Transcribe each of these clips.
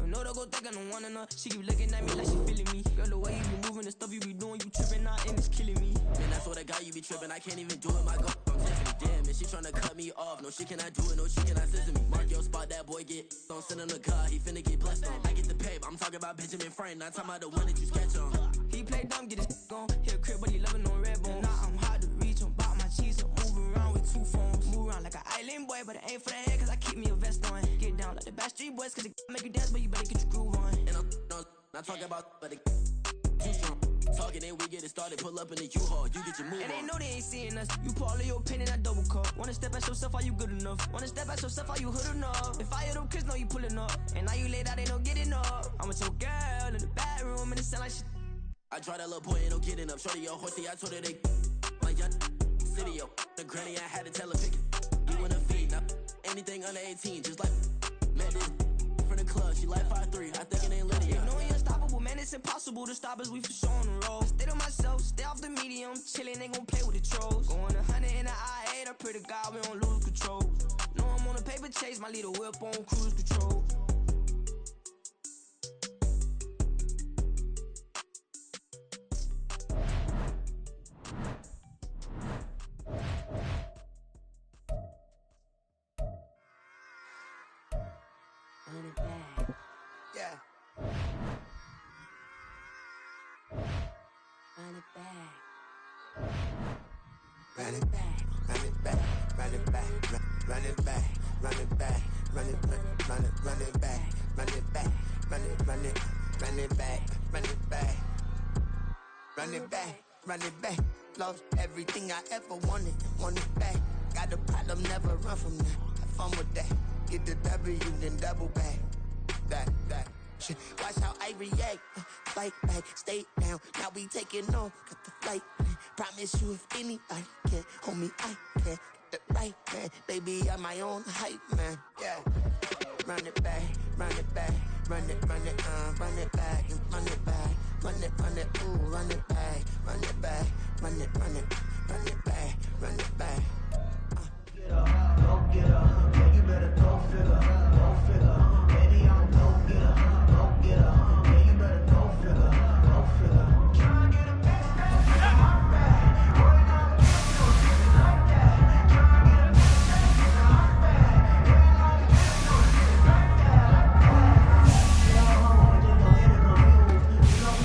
No, don't go think I don't wanna know. She keep looking at me like she feeling me. Girl, the way you be moving, the stuff you be doing, you tripping out and it's killing me. Man, I swear to God, you be tripping. I can't even do it. My girl, I'm Tiffany. Damn, and she tryna cut me off. No, she cannot do it. No, she cannot scissor me. Mark your spot, that boy get. Don't send him the car. He finna get blessed on. I get the pay, but I'm talking about Benjamin Franklin. Not talking about the one that you sketch on. He play dumb, get his gone. Hit a crib, but he loving on red bone. Now I'm hard to reach. I'm bout my cheese. I'm moving around with two phones. Move around like an island boy, but it ain't for the head, cause I keep me a vest on. Get down like the Backstreet Boys, cause it make you dance, but you better get your groove on. And I'm not talking about, but it too strong. Talking, then we get it started. Pull up in the U-Haul. You get your move and they on. know they ain't seeing us. You pull all of your pin in that double cup. Wanna step at yourself, are you good enough? Wanna step at yourself, are you hood enough? If I hear them kids know you pulling up, and now you laid out, they don't get enough. I'm with your girl in the bedroom, and it sound like shit. I tried that little boy, ain't no getting up. Shorty, your horsey, I told her they like young city, yo. The granny, I had to tell her pick it. You wanna feed, now anything under 18, just like met this from the club. She like 5'3", I think it ain't Lydia. You know we unstoppable, man, it's impossible to stop us, we for sure on the road. Stay to myself, stay off the medium, chillin', ain't gon' play with the trolls. Going 100 in the I-8, I pray to God we don't lose control. Know I'm on a paper chase, my little whip on cruise control. Yeah. Run it back. Run it back, run it back, run it back, run it back, run it back, run it back, run it back, run it back, run it back, run it back, run it back, run it back. Lost everything I ever wanted it back. Got a problem, never run from that. Have fun with that. Get the W, then double back. That. Shit. Watch how I react. Fight back, stay down. Now we taking off. Got the flight plan. Promise you if anybody can, homie, I can. Get the right man. Baby, I'm my own hype man. Yeah. Run it back, run it back, run it back, and run it back, ooh, run it back, run it back, run it back, run it back. Get up, go get up. Yeah, you better go figure. Baby, I'm go get up, go get up. Yeah, you better go figure. Tryna get a best in my bag. Working on shit like that. Tryna get a best in my bag. Working on shit like that. Yeah, I wanna just go ahead and confuse. You know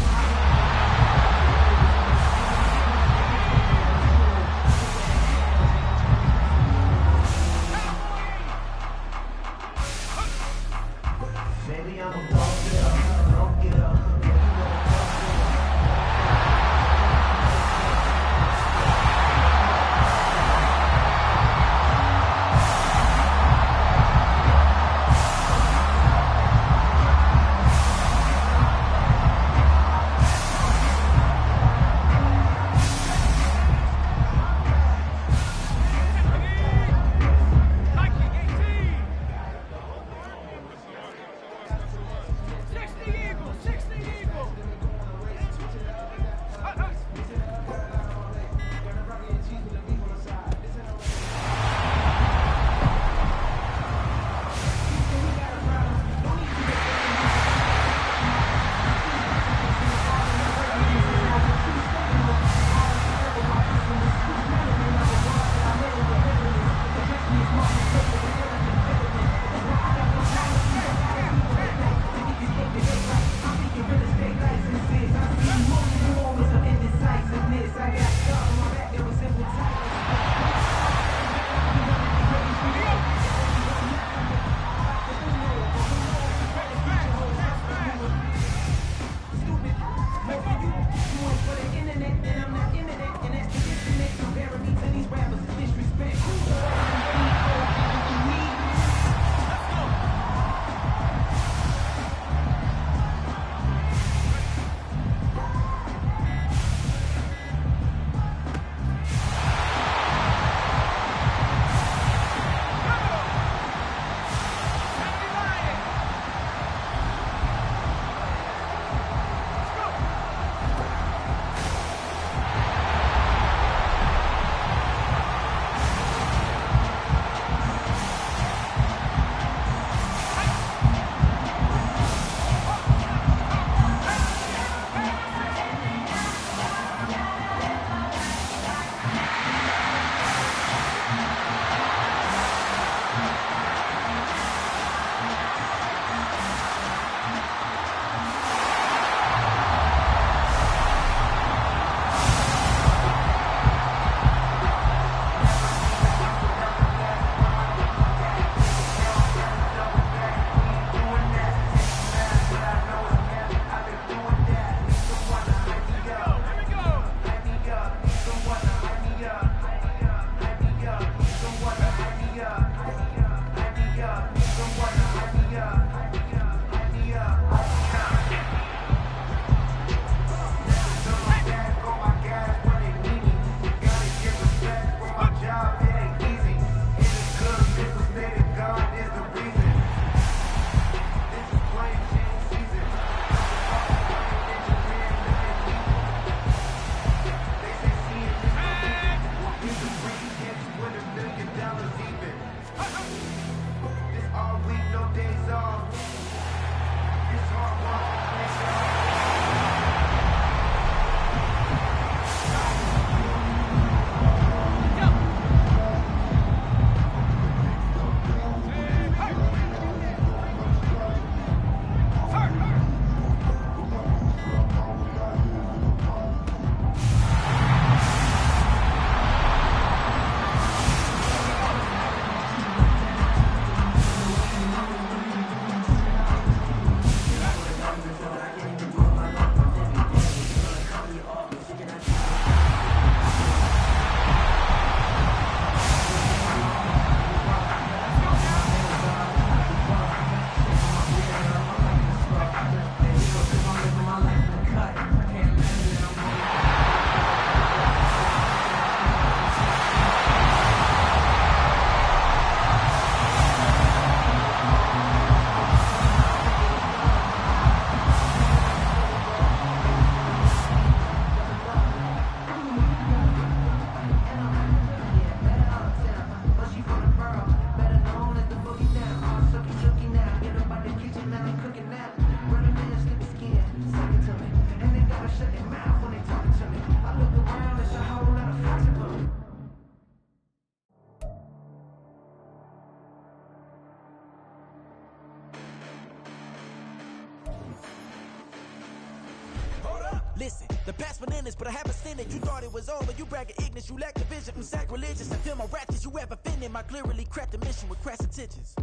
endless, but I haven't seen it. You thought it was over, you bragging ignorance, you lack the vision from sacrilegious. I feel my ratchets, you have offended my clearly cracked the mission with crass intentions.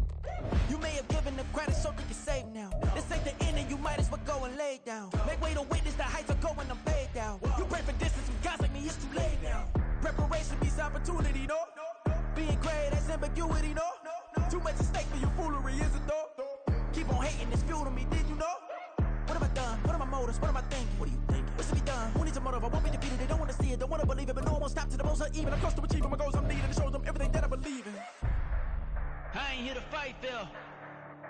You may have given the credit so you can save now. This ain't the ending, you might as well go and lay down. Make way to witness the heights of going, I'm paid down. You pray for distance with guys like me, it's too late now. Preparation means opportunity, no? Being great, that's ambiguity, no? Too much at stake for your foolery, is it though? Keep on hating, it's fuel to me, did you know? What have I done? What are my motives? What am I thinking? What are you thinking? What should be done? Who needs a motive? I won't be defeated, they don't want to see it, don't want to believe it, but no one won't stop to the most even. I'm close to achieving my goals, I'm needing to show them everything that I believe in. I ain't here to fight, Phil.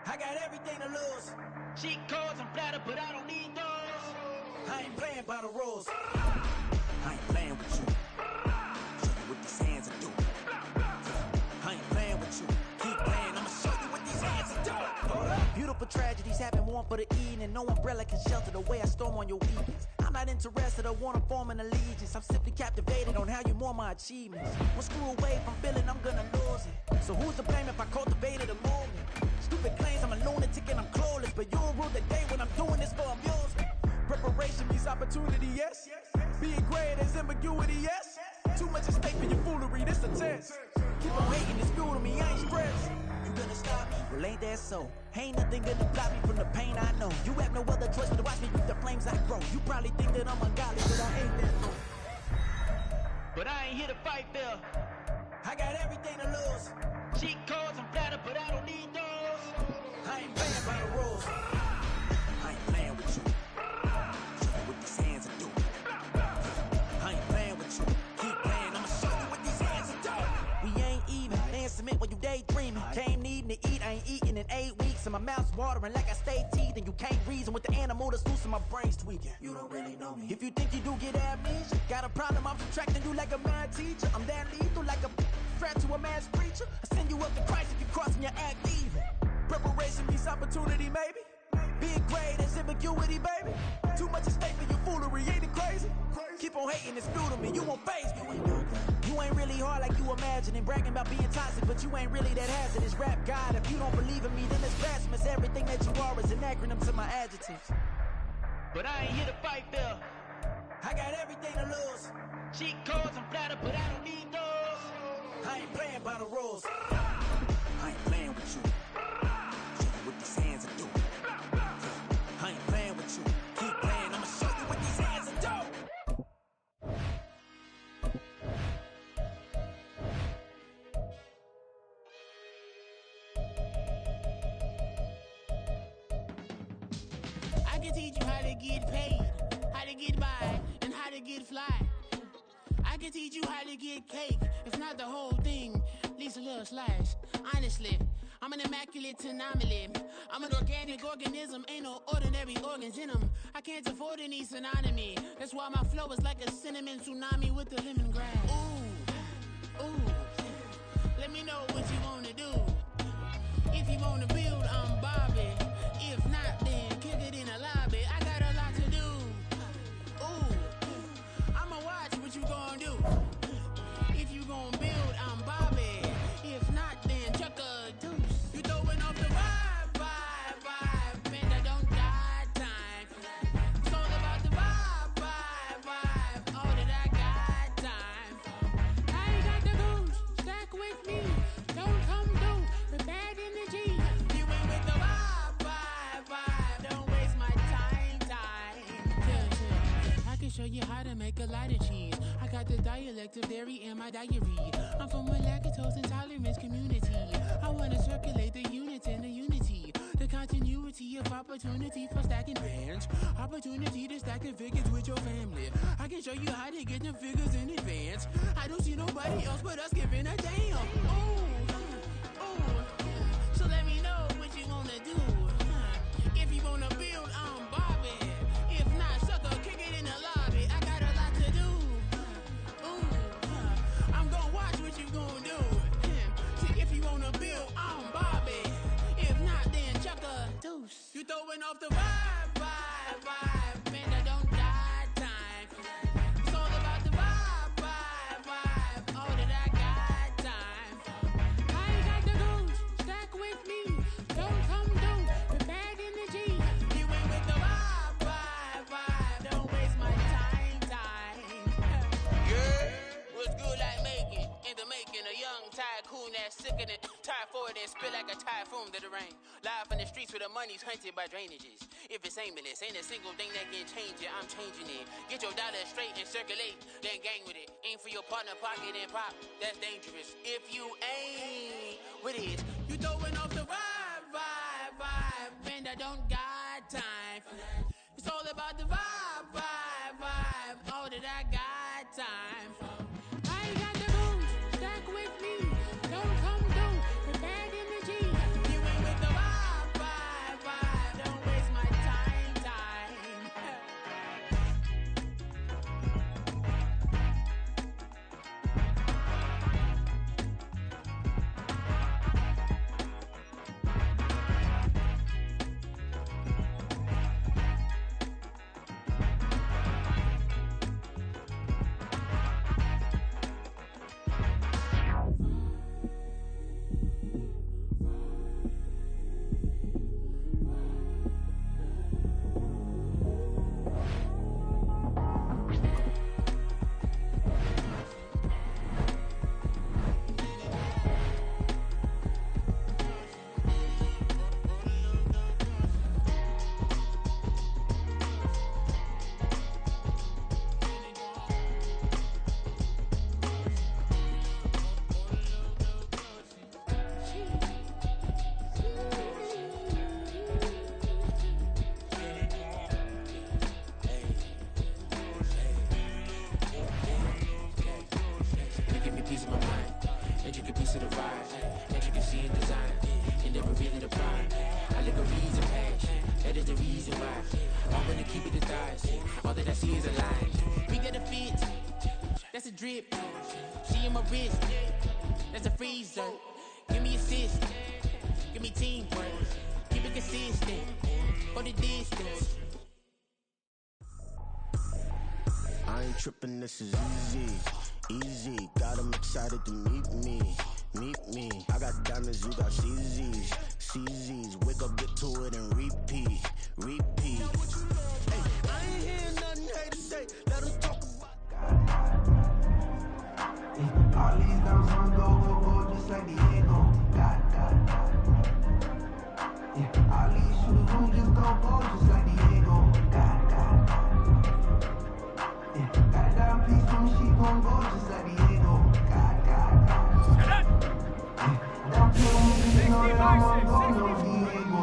I got everything to lose. Cheat codes, I'm flattered, but I don't need those. I ain't playing by the rules. I ain't playing with you. Show you what these hands are doing. I ain't playing with you. Keep playing, I'ma show you what these hands are doing. Beautiful tragedies happen, one for the evening. No umbrella can shelter the way I storm on your weekends. I'm not interested, I wanna form an allegiance. I'm simply captivated on how you more my achievements. One screw away from feeling I'm gonna lose it. So who's to blame if I cultivated a movement? Stupid claims I'm a lunatic and I'm clueless, but you'll rule the day when I'm doing this for amusement. Preparation means opportunity, yes. Being great as ambiguity, yes. Too much at stake for your foolery, this a test. Keep on hating, it's fuel to me, I ain't stressed. You gonna stop me? Well, ain't that so? Ain't nothing gonna block me from the pain I know. You have no other choice but to watch me with the flames I grow. You probably think that I'm ungodly, but I ain't that so. But I ain't here to fight, Phil. I got everything to lose. Cheat codes, I'm flattered, but I don't need those. I ain't playing by the rules. I ain't playing with you. Show you what these hands are doing. I ain't playing with you. Keep playing, I'ma show you what these hands are doing. We ain't even. They ain't submit when you daydreaming. Came needing to eat, I ain't eating in 8 weeks. And my mouth's watering like I stay teeth. And you can't reason with the animal that's loose and my brain's tweaking. You don't really know me. If you think you do get amnesia, got a problem, I'm subtracting you like a mad teacher. I'm that lethal like a threat to a mass preacher. I send you up to Christ if you crossing your act evil. Preparation means opportunity, maybe. Being great is ambiguity, baby. Too much at stake for your foolery, ain't it crazy? Keep on hating, it's fuel to me, you won't face me. You ain't really hard like you imagining. Bragging about being toxic, but you ain't really that hazardous. Rap God, if you don't believe in me, then it's blasphemous. Everything that you are is an acronym to my adjectives. But I ain't here to fight, Phil. I got everything to lose. Cheat codes, I'm flattered, but I don't need those. I ain't playing by the rules. I ain't playing with you. Show you what these hands are doing. I ain't playing with you. Keep playing, I'ma show you what these hands are doing. I can teach you how to get paid, how to get by, and how to get fly. I can teach you how to get cake, if not the whole thing, at least a little slice. Honestly, I'm an immaculate anomaly. I'm an organic organism, ain't no ordinary organs in them. I can't afford any synonymy. That's why my flow is like a cinnamon tsunami with the lemongrass. Ooh, ooh. Let me know what you wanna do. If you wanna build, I'm Bobby. If not, then kick it in the lobby. I got a lot to do. Ooh, I'ma watch what you gonna do. If you gonna build, I'm Bobby. If not, then chuck a deuce. You throwing off the vibe, man, I don't die time. It's all about the vibe, all that I got time. I ain't got the goose, stack with me. Don't come through with bad energy. You ain't with the vibe, don't waste my time. Yeah. I can show you how to make a lot of cheese. I got the dialect of dairy in my diary. I'm from a lactose intolerance community. I wanna circulate the units and the unity. The continuity of opportunity for stacking bands. Opportunity to stack the figures with your family. I can show you how to get the figures in advance. I don't see nobody else but us giving a damn. Ooh. So let me know what you wanna do. If you wanna build, I'm Bobby. If not, sucker, kick it in the lobby. I got a lot to do. Ooh, I'm gonna watch what you gonna do. See, if you wanna build, I'm Bobby. If not, then chuck a deuce. You throwing off the vibe, man, I don't die time. It's all about the vibe, all that I got time. I ain't got the goose, stack with me. Don't come through with bad energy. You ain't with the vibe, don't waste my time. pour it and spill like a typhoon to the rain. Live in the streets where the money's hunted by drainages. If it's aimless, ain't a single thing that can change it, I'm changing it. Get your dollar straight and circulate, then gang with it. Aim for your partner, pocket and pop, that's dangerous. If you ain't with it, you throwing off the vibe, and I don't got time for that. It's all about the vibe, all that I got time for. I got the booze, stack with me. Don't come through with bad energy. You ain't with the vibe. Don't waste my time. Drip, she in my wrist, that's a freezer. Give me assist, give me teamwork, keep it consistent, for the distance. I ain't tripping, this is easy. Got them excited to meet me. I got diamonds, you got CZs. Wake up, get to it, and repeat. Hey, I ain't hearing nothing haters say. Let us talk about. All these dogs on go, just like Diego. God. Yeah, all these shooters who just go, just like Diego. God. Yeah, goddamn piece when she gon' go, just like Diego. God. Yeah, don't kill me, you know that I won't go, no Diego.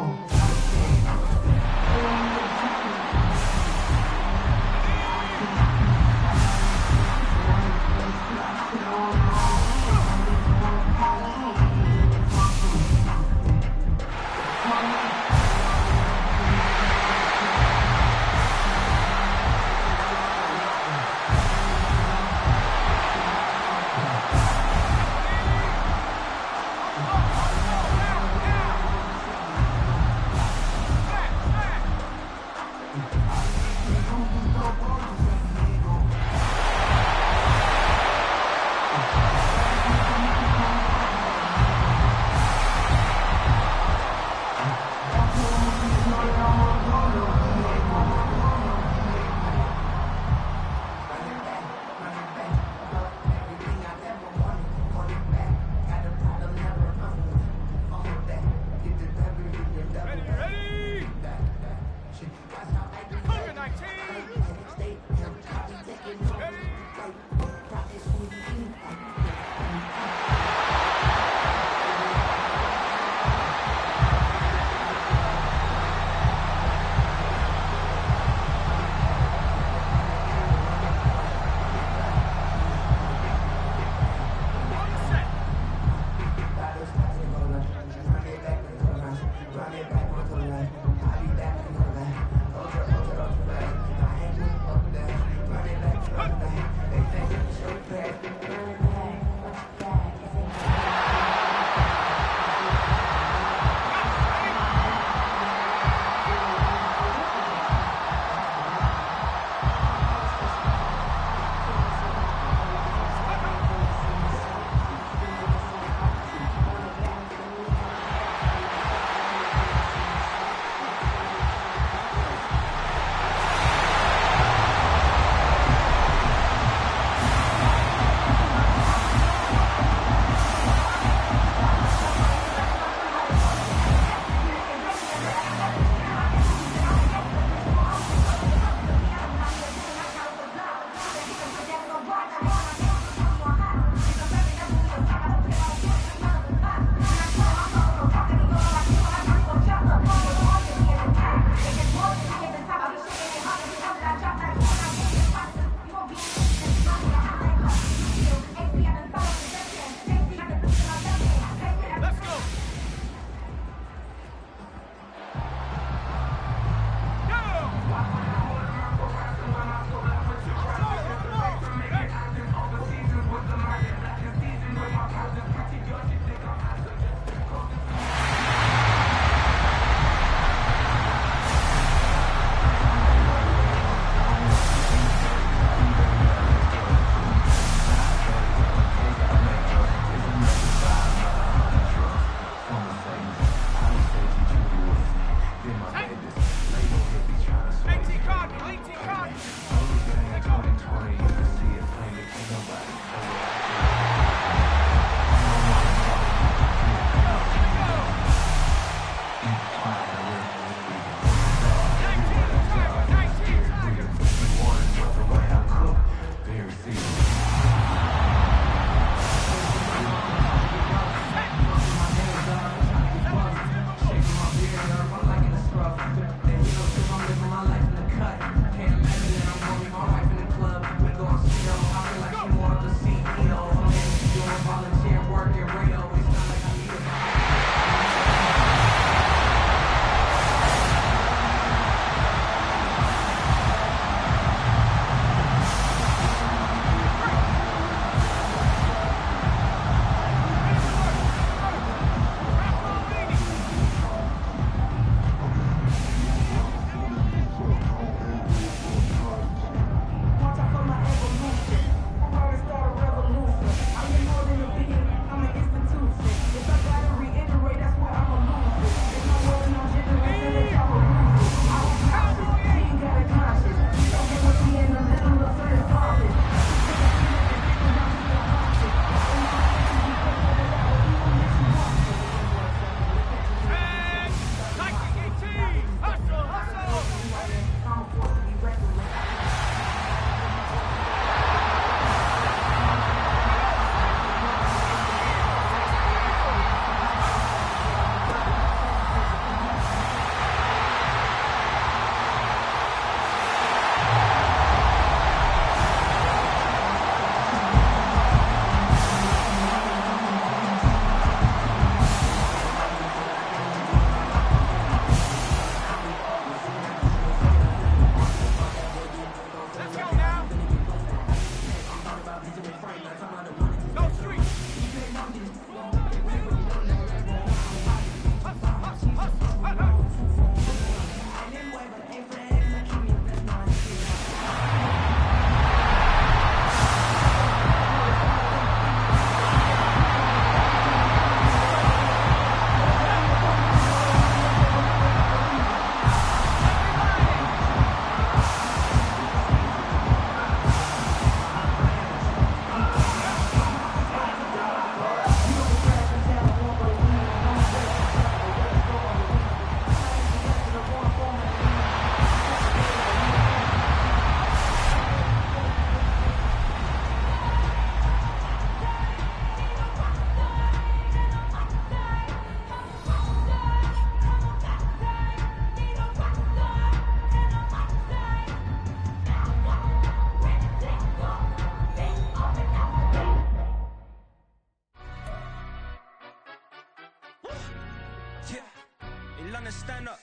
London, stand up.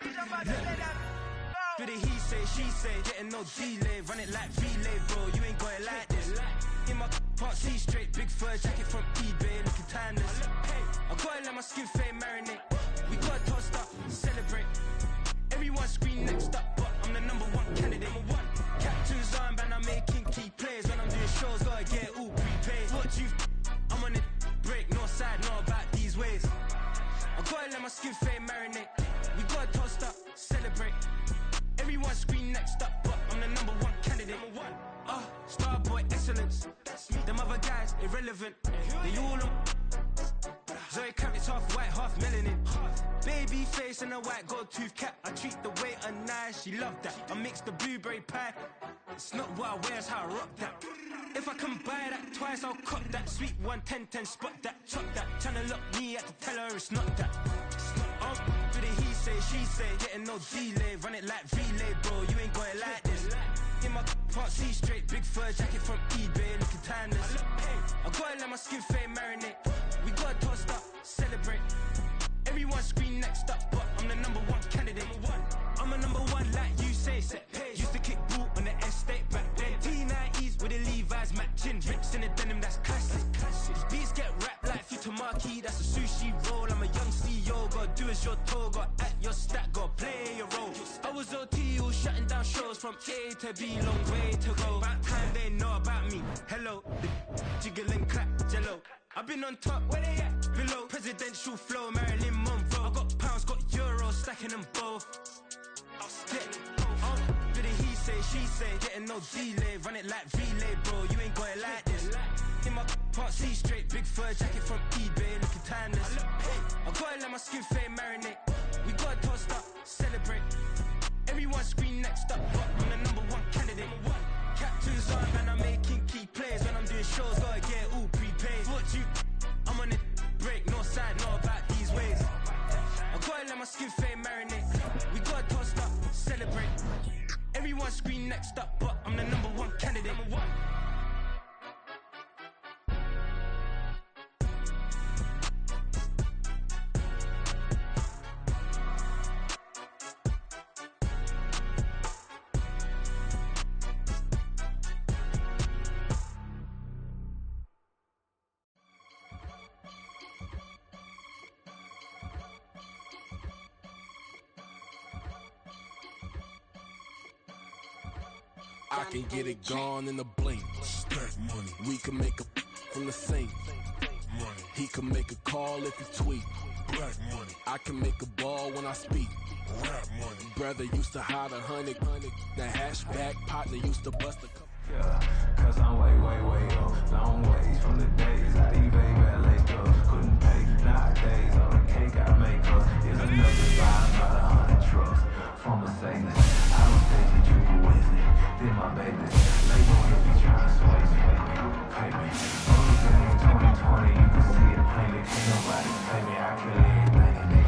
Do the he say, she say, getting no delay. Run it like relay, bro, you ain't got it like this. In my part C straight, big fur jacket from eBay, looking timeless. I gotta let my skin fade marinate. We gotta toast up, celebrate. Everyone scream next up, but I'm the #1 candidate. Captain's armband, I'm making key plays. When I'm doing shows, gotta get all prepaid. What you I'm on it, break, no side, know about these ways. I gotta let my skin fade marinate. We gotta toast up, celebrate. Everyone scream next up, but I'm the #1 candidate. Starboy excellence. Them other guys irrelevant. They all on. Zoe Kravitz half white, half melanin. Baby face and a white gold tooth cap. I treat the waiter nice, she love that. I mix the blueberry pie. It's not what I wear, it's how I rock that. If I can buy that twice, I'll cut that. Sweet 110, spot that, chop that. Tryna lock me at the tell her it's not that. Do the he say, she say, getting no delay. Run it like relay, bro, you ain't got it like this. In my part C straight, big fur jacket from eBay, looking timeless. I gotta let my skin fade marinate. We gotta toast up, celebrate. Everyone scream next up, but I'm the #1 candidate. I'm a #1 like you say, set pace. Used to kick ball on the estate back then. T90s with the Levi's matching. Rips in the denim, that's classic. These beats get wrapped like Futamaki, that's a sushi roll. I'm a young CEO, gotta do as you're told. Gotta act your stat, gotta play your role. I was OT, all shutting down shows from A to B, long way to go. About time they know about me. Hello, the jiggle and clap, jello. I've been on top, where they at? Below, presidential flow, Marilyn Monroe. I got pounds, got euros, stacking them both. I'll stick. Do the he say, she say, getting no delay. Run it like relay, bro, you ain't got it like this. In my part C straight, big fur jacket from eBay, looking timeless. I gotta let my skin fade marinate. We gotta toast up, celebrate. Everyone scream next up, but I'm the #1 candidate. Captain's armband, I'm making key plays. When I'm doing shows, gotta get all prepaid. What you I'm on it, break, no side, know about these ways. I gotta let my skin fade marinate. We gotta toast up, celebrate. Everyone scream next up, but I'm the #1 candidate. I can get it gone in a blink. Stack money. We can make a from the sink. Money. He can make a call if he tweet. Black money. I can make a ball when I speak. Rap money. Brother used to hide 100. The hashback partner used to bust a couple. Yeah, cause I'm way up, long ways from the days I evade valet clubs, couldn't pay. Nowadays, all the cake I make up is another vibe about 100 trucks from Mercedes. I don't say that you can with it, then my baby. They gon' hit me trying to sway me, pay me. Only thing in 2020, you can see it plainly. Can't nobody pay me, I kill everything and they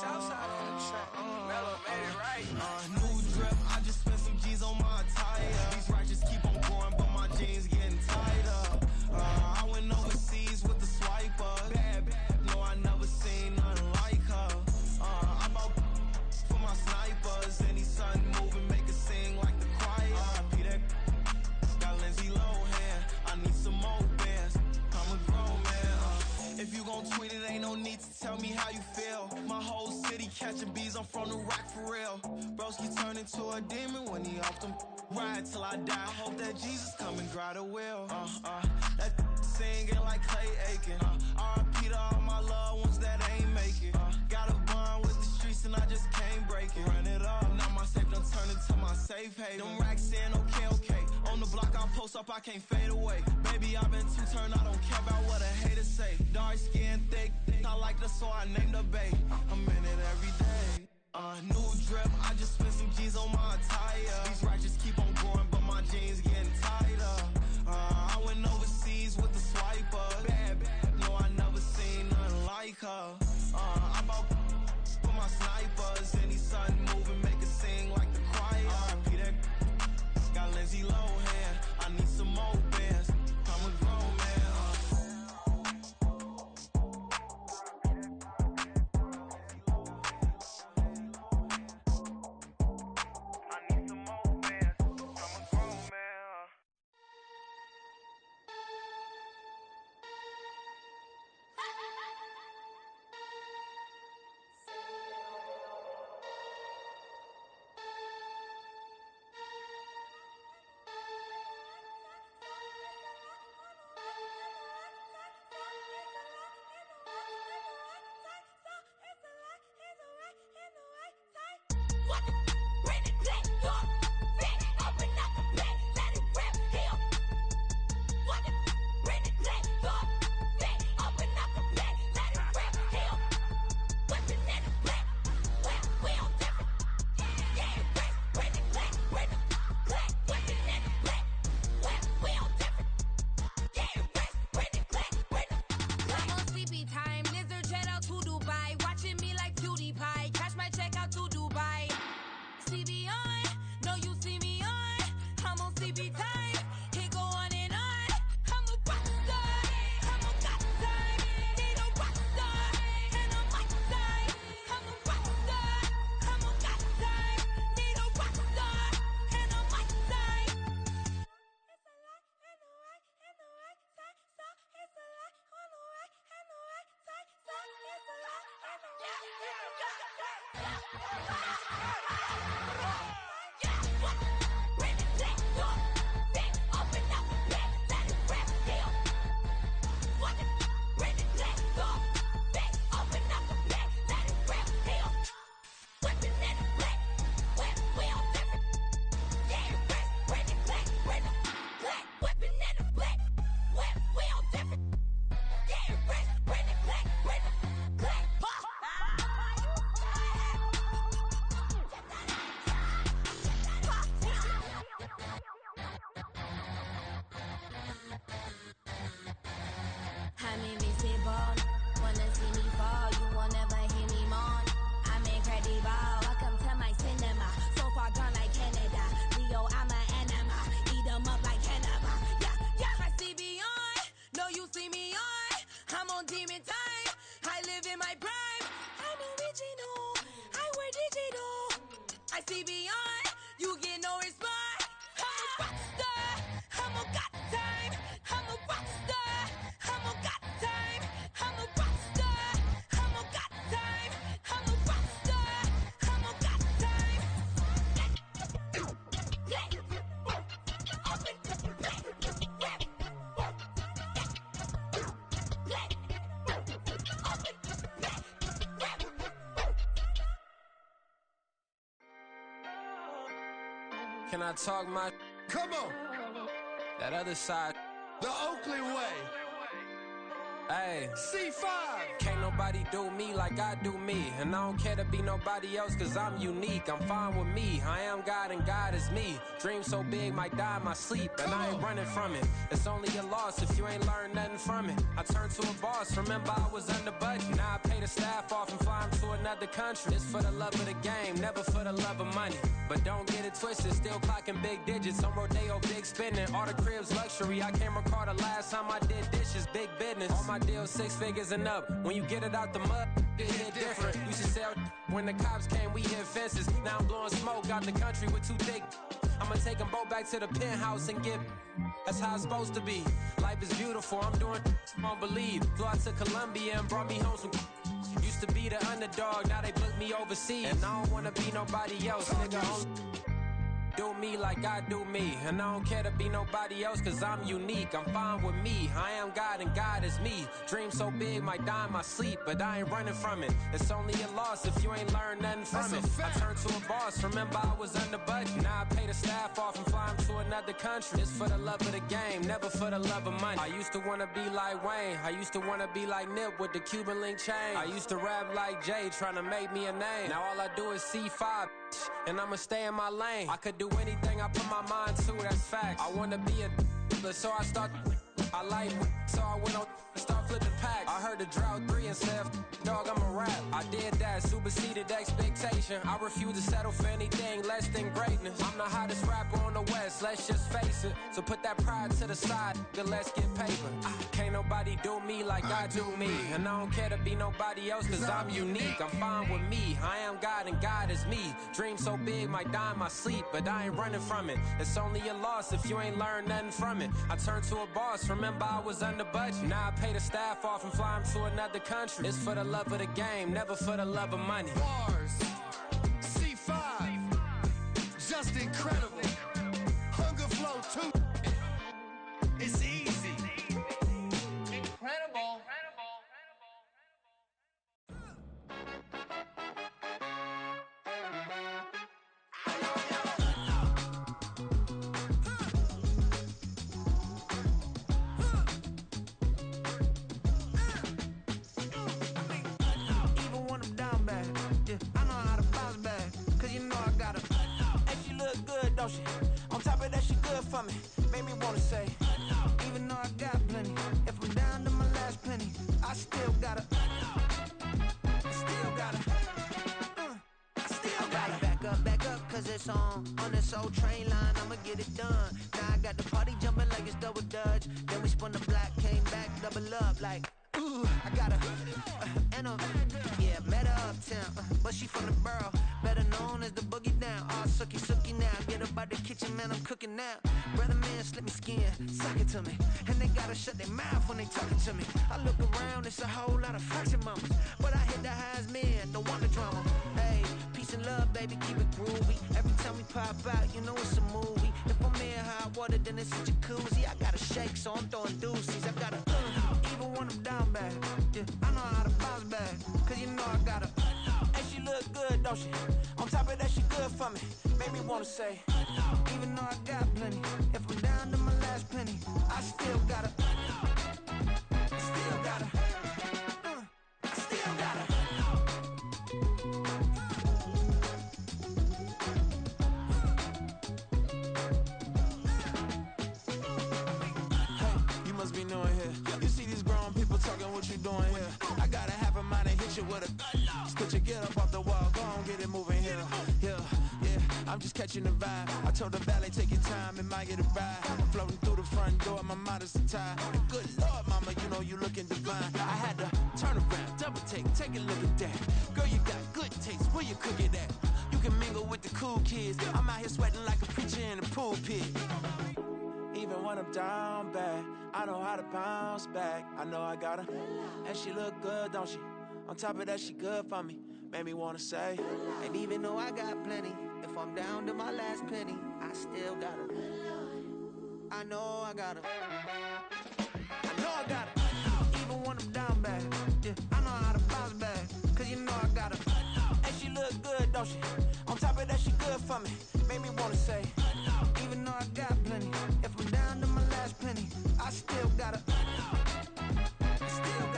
Southside on the track. Mellow made it right. New drip, I just spent some G's on my attire. These righteous keep on going, but my jeans getting tighter. I went overseas with the swiper. Bad, no, I never seen nothing like her. I bought for my snipers. Any son moving, make it sing like the choir. RIP that got Lindsay Lohan. I need some more bands. I'm a grown man. If you gon' tweet it, ain't no need to tell me how you feel. My whole city catching bees, I'm from the rack for real. Broski turned into a demon when he off them. Ride till I die. I hope that Jesus come and grab the wheel. That singing like Clay Aiken. RIP to all my loved ones that ain't make it. Got a bond with the streets and I just can't break it. Run it up, now my safe done turned into my safe haven. Them racks in, okay. On the block I post up, I can't fade away. Baby, I've been too turned, I don't care about what a hater say. Dark skin, thick, I like the so I named the bae. I'm in it every day. New drip, I just spent some G's on my attire. These righteous keep on going, but my jeans getting tighter. I went overseas with the swiper. Bad, no, I never seen nothing like her. I bought for my snipers. Any son moving, make it sing like the choir. RIP that got Lindsay Lohan. I need some more bands. I'm a grown man. Can I talk my? Come on, That other side. the Oakland way. Ayy, C5. Can't nobody do me like I do me. And I don't care to be nobody else, cause I'm unique. I'm fine with me. I am God and God is me. Dream so big, might die in my sleep. And I ain't running from it. It's only a loss if you ain't learned nothing from it. I turned to a boss, remember I was under budget. Now I pay the staff off and fly them to another country. It's for the love of the game, never for the love of money. But don't get it twisted, still clocking big digits. On Rodeo, big spending. All the cribs luxury. I can't recall the last time I did dishes, big business. All my deals 6 figures and up. When you get it out the mud, it hit different. Used to sell when the cops came, we hit fences. Now I'm blowing smoke out the country with 2 thick. I'ma take them both back to the penthouse and get. That's how it's supposed to be. Life is beautiful, I'm doing I don't believe. Flew out to Colombia and brought me home some. Used to be the underdog, now they book me overseas. And I don't wanna be nobody else, nigga. Do me like I do me. And I don't care to be nobody else, cause I'm unique. I'm fine with me. I am God and God is me. Dream so big, might die in my sleep. But I ain't running from it. It's only a loss if you ain't learned nothing from it. I turned to a boss, remember I was under budget. Now I pay the staff off and fly them to another country. It's for the love of the game, never for the love of money. I used to wanna be like Wayne. I used to wanna be like Nip with the Cuban link chain. I used to rap like Jay, trying to make me a name. Now all I do is C5, and I'ma stay in my lane. I could do anything I put my mind to, that's facts. I wanna be a so I start. I like so I went on and start flipping packs. I heard the drought 3 and said, dog, I'm a rap. I did that, superseded expectation. I refuse to settle for anything less than greatness. I'm the hottest rapper on the West, let's just face it. So put that pride to the side, then let's get paper. Can't nobody do me like I do me. And I don't care to be nobody else, cause I'm unique. I'm fine with me. I am God and God is me. Dream so big, might die in my sleep. But I ain't running from it. It's only a loss if you ain't learned nothing from it. I turned to a boss, remember I was under budget. Now I pay the staff off and fly them to another country. It's for the love of the game, never for the love of money. Bars, C5, just incredible. Hunger Flow 2, it's easy. Incredible. Even when I'm down bad, yeah, I know how to bounce back. Cause you know I got her. And she look good, don't she? On top of that, she good for me. Made me wanna say, even though I got plenty, if I'm down to my last penny, I still got her. I still got her. I still got her. Back up, cause it's on this old train line, I'ma get it done. Now I got the party jumping like it's double dutch. Then we spun the block, came back, double up like, ooh, I got her. And yeah, met her uptown, but she from the borough, better known as the boogie down. All sookie now, get up out the kitchen, man, I'm cooking now. Brother man, slip me skin, suck it to me. And they gotta shut their mouth when they talking to me. I look around, it's a whole lot of fraction mamas, but I hit the highs, man, don't want the drama. Hey, peace and love, baby, keep it groovy. Every time we pop out, you know it's a movie. If I'm in hot water, then it's a jacuzzi. I gotta shake, so I'm throwing deuces. I gotta, even when I'm down bad, yeah, I know how to bounce back. Cause you know I got her. And she look good, don't she? On top of that, she good for me. Made me wanna say, even though I got plenty, if I'm down to my last penny, I still got her. I still got her. I still got her. Hey, you must be new in here. You see these grown people talking, what you doing here? I gotta have a mind to hit you with a put your get up off the wall, go on, get it moving here. Yeah, I'm just catching the vibe. I told the valet, take your time, it might get a ride. Floating through the front door, my modest attire. And good Lord, mama, you know you looking divine. I had to turn around, double take a look at that. Girl, you got good taste, where you cook it at? You can mingle with the cool kids. I'm out here sweating like a preacher in the pulpit. Even when I'm down bad, I know how to bounce back. I know I got her, and she look good, don't she? On top of that, she good for me. Made me wanna say, and even though I got plenty, if I'm down to my last penny, I still got her. I know I got her. I know I got her. Even when I'm down bad, yeah, I know how to bounce back. Cause you know I got her. And she look good, don't she? On top of that, she good for me. Made me wanna say, even though I got plenty, if I'm down to my last penny, I still got her. I still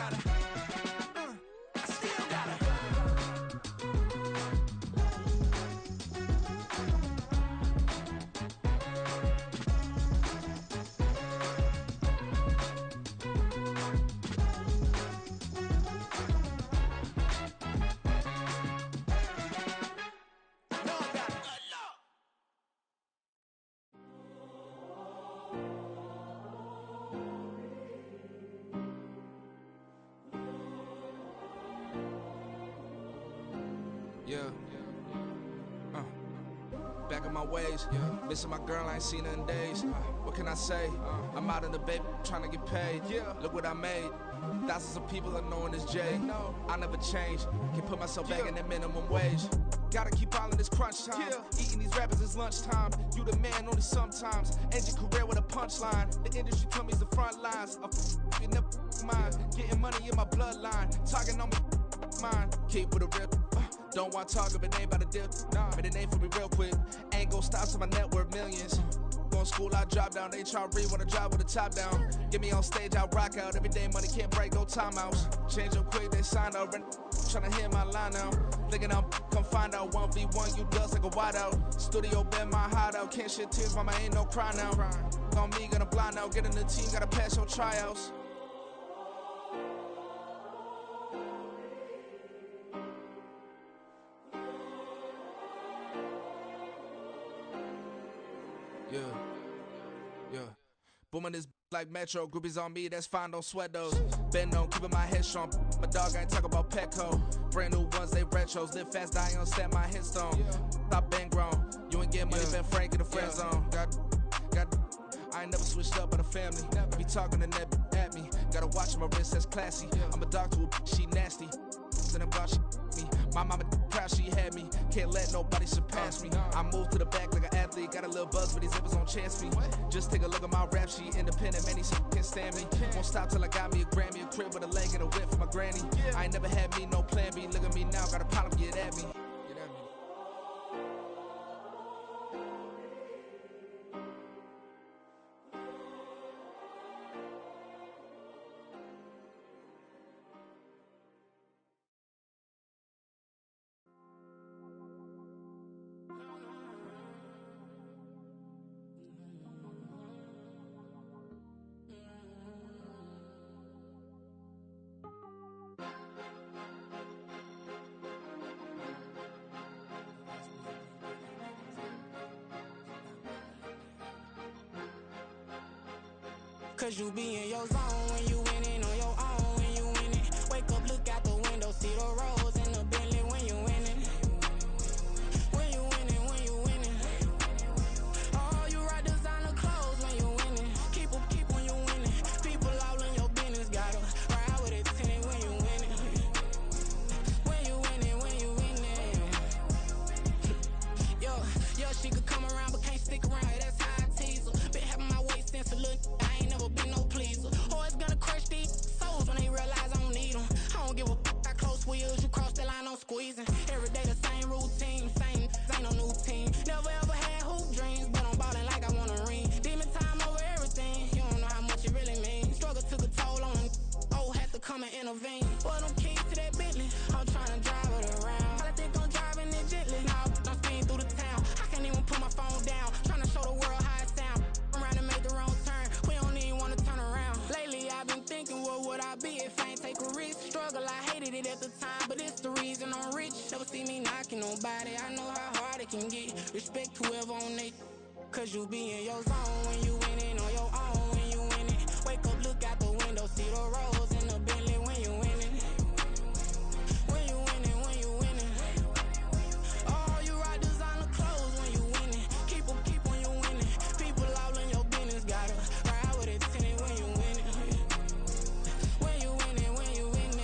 Yeah. Back in my ways, missing my girl, I ain't seen her in days. What can I say? I'm out in the baby, trying to get paid. Look what I made. Thousands of people are knowing this Jay. I never change. Can put myself back in that minimum wage. Gotta keep all in this crunch time. Eating these rappers is lunchtime. You the man only sometimes. End your career with a punchline. The industry tell me it's the front lines. You never mind. Getting money in my bloodline. Talking on me, mine. Keep with a real. Don't want to talk if it ain't about a deal. Made a name for me real quick. Ain't gon' stop so my net worth millions. Going school, I drop down. They try to read when I drive with the top down. Get me on stage, I rock out. Every day money can't break, no timeouts. Change up quick, they sign up. Tryna hear my line now. Thinking I'm come find out 1v1, you dust like a wideout. Studio been my hideout. Can't shed tears, mama ain't no cry now. On me, gonna blind out. Get in the team, gotta pass your tryouts. Yeah. Booming this like Metro. Groupies on me, that's fine, don't sweat those. Been on, keeping my head strong. My dog ain't talk about Petco. Brand new ones, they retros. Live fast, die on set, my headstone. Stop been grown. You ain't get money, been frank in the friend zone. I ain't never switched up on the family. Be talking to that at me. Gotta watch my wrist, that's classy. I'm a dog to a she nasty. Then about she me. My mama proud she had me. Can't let nobody surpass me. I move to the back like an athlete. Got a little buzz, but these zippers on chance me. Just take a look at my rap sheet. Independent, man, these can't stand me. Won't stop till I got me a Grammy, a crib with a leg and a whip for my granny. I ain't never had me no plan B. Look at me now, got a problem, get at me. Cause you be in your zone when you winning on your own when you winning. Wake up, look out the window, see the rose in the Bentley when you winning. When you winning, when you winning. Oh, you rock designer clothes when you winning. Keep when you winning. People all in your business, gotta ride with it tinted when you winning. When you winning, when you winning. Yo, she could come around but can't stick around. That's how I tease her. Been having my waist since a little. Been no pleaser. Always gonna crush these souls when they realize I don't need them. I don't give a how close we is. You cross the line, I'm squeezing. Every day the same routine, same ain't no new team. Never ever had hoop dreams, but I'm ballin' like I want a ring. Demon time over everything. You don't know how much it really means. Struggle took a toll on them. Oh, had to come and intervene. Boy, them keys to that Bentley. I'm trying to drive it around. I think I'm driving it gently. Now I'm speeding through the town. I can't even put my phone down. Trying to show the world how it sound. Around and make the wrong turn. We don't even wanna turn around. Lately I've been thinking, what would I be if I ain't take a risk? Struggle, I hated it at the time, but it's the reason I'm rich. Never see me knocking nobody. I know how hard it can get. Respect whoever on they. Cause you be in your zone when you winning on your own when you winning. Wake up, look out the window, see the rose in the Bentley when you winning. When you winning, when you winning. Oh, you rock designer clothes when you winning. Keep when you winning. People all in your business, gotta ride with it tinted when you winning. When you winning, when you winning.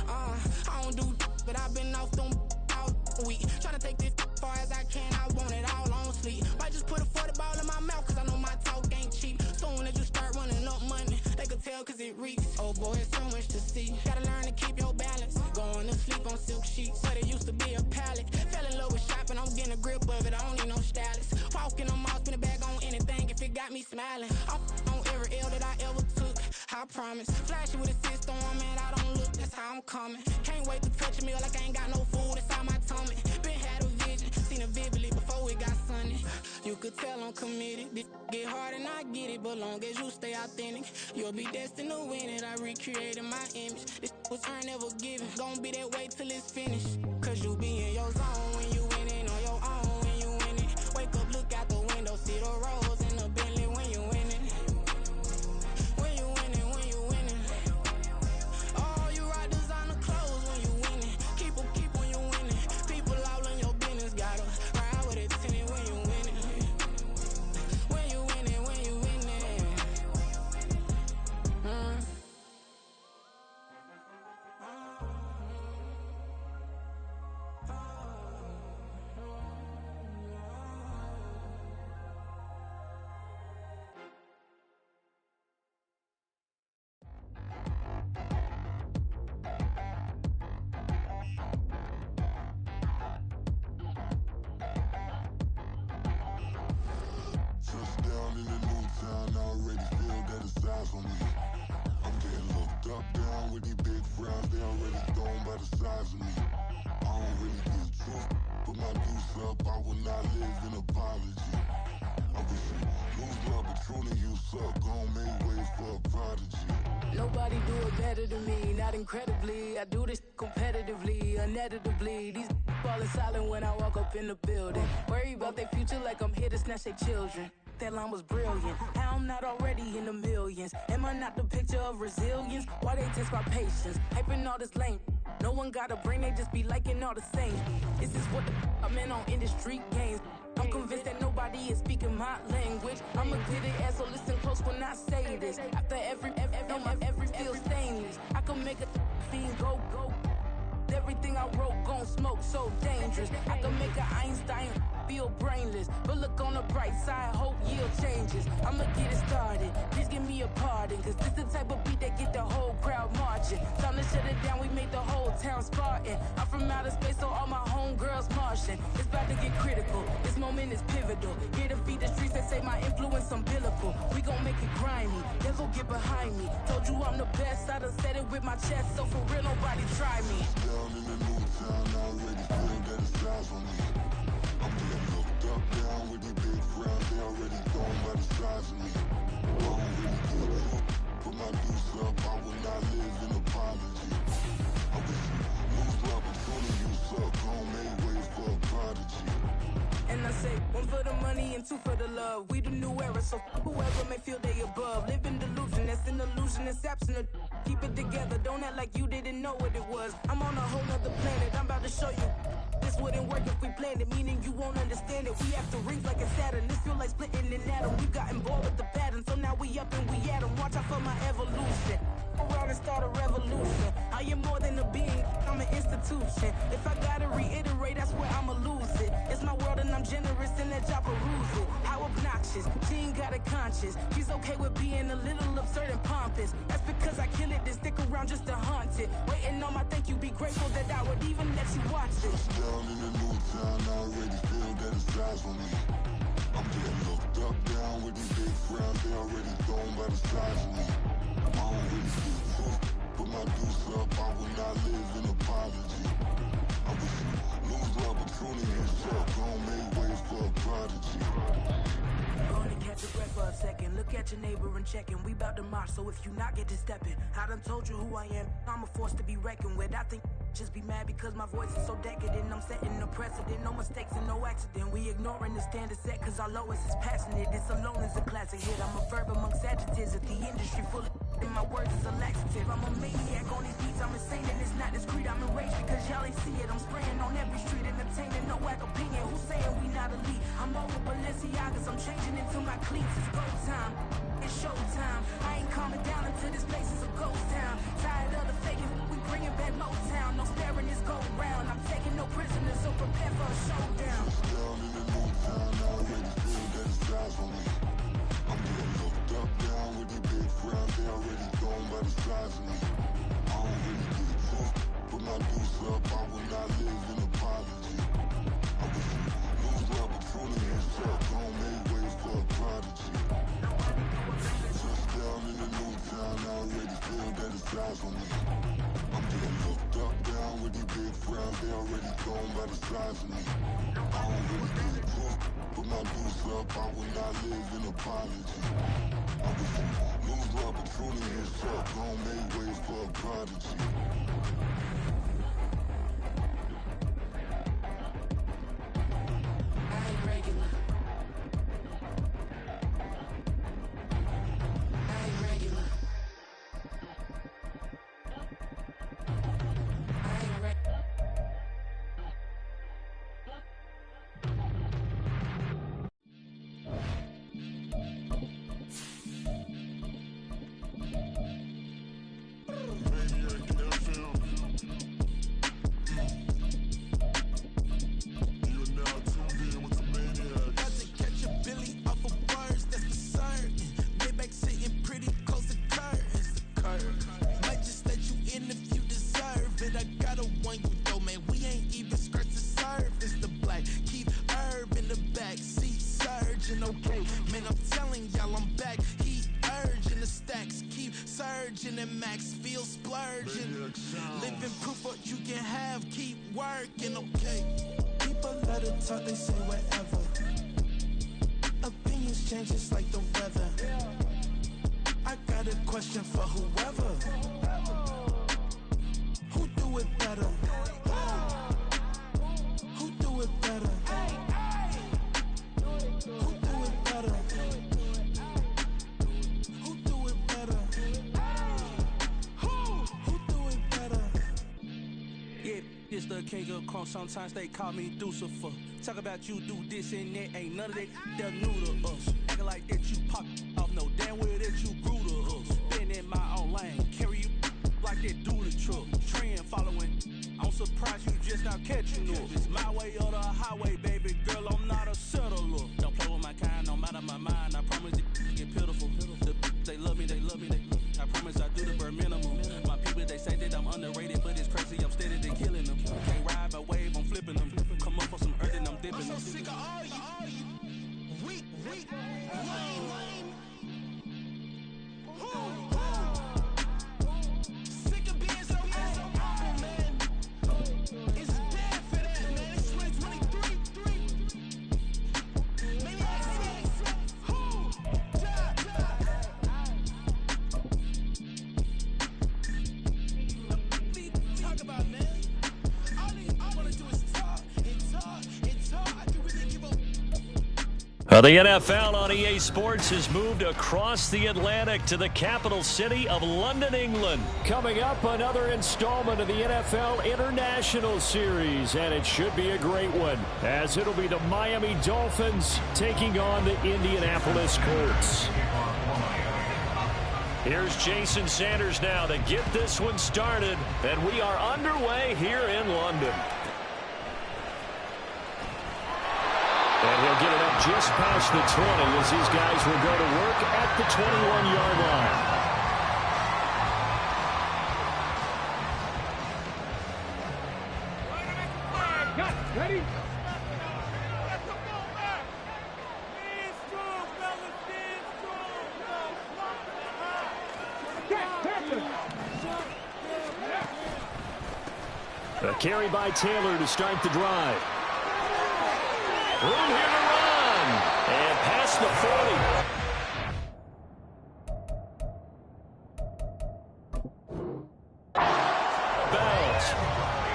I don't do but I've been off them all week. Tryna take this far as I can, I want it all on sleep. Might just put a 40 ball in my mouth, cause I know my talk ain't cheap. Soon as you start running up money, they could tell cause it reeks. Oh boy, it's so much to see. Gotta learn to keep your balance. Going to sleep on silk sheets, but it used to be a pallet. Fell in love with shopping, I'm getting a grip of it, I don't need no stylist. Walking on mouth, spin a bag on anything if it got me smiling. I'm on every L that I ever took, I promise. Flashy with a system, man, I don't look, that's how I'm coming. Can't wait to touch a meal like I ain't got no food inside my tummy. Been had a vision, seen it vividly before it got sunny. You could tell I'm committed. This get hard and I get it, but long as you stay authentic, you'll be destined to win it. I recreated my image. This was earned, never given. Gonna be that way till it's finished. Cause you be in your zone when you winning on your own when you winning. Wake up, look out the window, see the rose in the Bentley when you winning. When you winning, when you winning. Oh, you rock designer clothes when you winning. Keep town, I already feel that it's eyes on me. I'm getting looked up, down with these big frowns, they already thrown by the size of me. I don't really give truth, put my deuce up, I will not live in apology. I wish you lose love, but truly you suck, gon' make way for a prodigy. Nobody do it better than me, not incredibly. I do this competitively, uneditably. These falling silent when I walk up in the building. Worry about their future like I'm here to snatch their children. That line was brilliant. How I'm not already in the millions? Am I not the picture of resilience? Why they test my patience? Hyping all this lame. No one got a brain, they just be liking all the same. This is what I'm in on industry games. I'm convinced that nobody is speaking my language. I'ma get it as so listen close when I say this. After every feel stainless. I can make a fiend go. Everything I wrote gon' smoke, so dangerous. I can make an Einstein feel brainless. But look on the bright side, hope yield changes. I'ma get it started, please give me a pardon. Cause this the type of beat that get the whole crowd marching. Time to shut it down, we made the whole town Spartan. I'm from outer space, so all my homegirls Martian. It's about to get critical, this moment is pivotal. Here to feed the streets that say my influence umbilical. We gon' make it grimy, devil get behind me. Told you I'm the best, I done said it with my chest. So for real, nobody try me. Down in the new town, I already feel that it's eyes on me. I'm getting looked up, down with these big frowns, they already thrown by the size of me. I don't really give a fuck, put my deuce up, I will not live in apology. I wish you lose love, but truly you suck, gon' make way for a prodigy. And I say, one for the money and two for the love. We the new era, so whoever may feel they above. Live in delusion, that's an illusion, it's absent. Keep it together, don't act like you didn't know what it was. I'm on a whole nother planet, I'm about to show you. This wouldn't work if we planned it, meaning you won't understand it. We have to rings like a Saturn, this feel like splitting an atom. We've gotten bored with the pattern, so now we up and we at 'em. Watch out for my evolution. Around and start a revolution. I am more than a being, I'm an institution. If I gotta reiterate, that's where I'ma lose it. It's my world and I'm generous and let y'all peruse it. How obnoxious, she ain't got a conscience. She's okay with being a little absurd and pompous. That's because I kill it, then stick around just to haunt it. Waiting on my thank you, be grateful that I would even let you watch this. Down in the new town, I already feel that it's eyes on me. I'm getting looked up, down with these big frowns, they already thrown by the size of me. I don't really give a fuck, put my deuce up, I will not live in apology. I wish you lose love, but truly you suck, gon' make way for a prodigy. Gonna catch a breath for a second. Look at your neighbor and check in. We bout to march, so if you not get to stepping. I done told you who I am. I'm a force to be reckoned with. I think just be mad because my voice is so decadent. I'm setting the precedent, no mistakes and no accident. We ignoring the standard set cause our lowest is passionate. This alone is a classic hit. I'm a verb amongst adjectives. If the industry full of and my words is a laxative. I'm a maniac on these beats. I'm insane and it's not discreet. I'm enraged because y'all ain't see it. I'm spraying on every street, entertaining, no whack opinion. Who's saying we not elite? I'm over Balenciagas. I'm changing into my cleats. It's go time. It's showtime. I ain't calming down until this place is a ghost town. Tired of the faking. We bringing back Motown. No sparing this go round. I'm taking no prisoners, so prepare for a showdown. Down in the new town, I already feel that it's eyes on me. I'm getting looked up, down with these big frowns, they already thrown by the size of me. I don't really give a fuck, put my deuce up, I will not live in apology. I wish you lose love, but truly you suck, gon' make way for a prodigy. Just down in the new town, I already feel that it's eyes on me. I'm getting looked up, down with these big frowns, they already thrown by the size of me. I don't really give a fuck, put my deuce up, I will not live in apology. I wish you lose love, but truly you suck, gon' make way for a prodigy. I ain't regular. I ain't regular. I ain't regular. Maniac virgin. Living proof what you can have, keep working, okay. People let it talk, they say whatever. Opinions change just like the weather. I got a question for whoever. Who do it better? Who do it better? Who do it better? Who do it better? Who do it better? Yeah, this the king of crunk. Sometimes they call me Lucifer. Talk about you do this and that. Ain't none of that they're new to us. Acting like that you pop off. No damn well that you grew to us. Been in my own lane. Carry you like that do the truck. Trend following. I'm surprised you just not catching up. It's my way or the highway, baby girl. I'm not a settler. Don't play with my kind, no matter my mind. I promise it get pitiful. They love me, they love me, I promise I do the bare minimum. My people, they say that I'm underrated, but it's crazy, I'm steady, they killing them. Can't ride my wave, I'm flipping them. Come up for some earth and I'm dipping them. I'm so sick of all you. Weak, lame. Sick of being so old, man. It's dead for that, man. It's 2023. Maybe talk about, man. All I want to do is talk and talk and talk. I can really give up. The NFL on EA Sports has moved across the Atlantic to the capital city of London, England. Coming up, another installment of the NFL International Series, and it should be a great one, as it'll be the Miami Dolphins taking on the Indianapolis Colts. Here's Jason Sanders now to get this one started, and we are underway here in London. And he'll get it up just past the 20 as these guys will go to work at the 21-yard line. Ready? A carry by Taylor to start the drive. Room here to run. And past the 40. Bounce.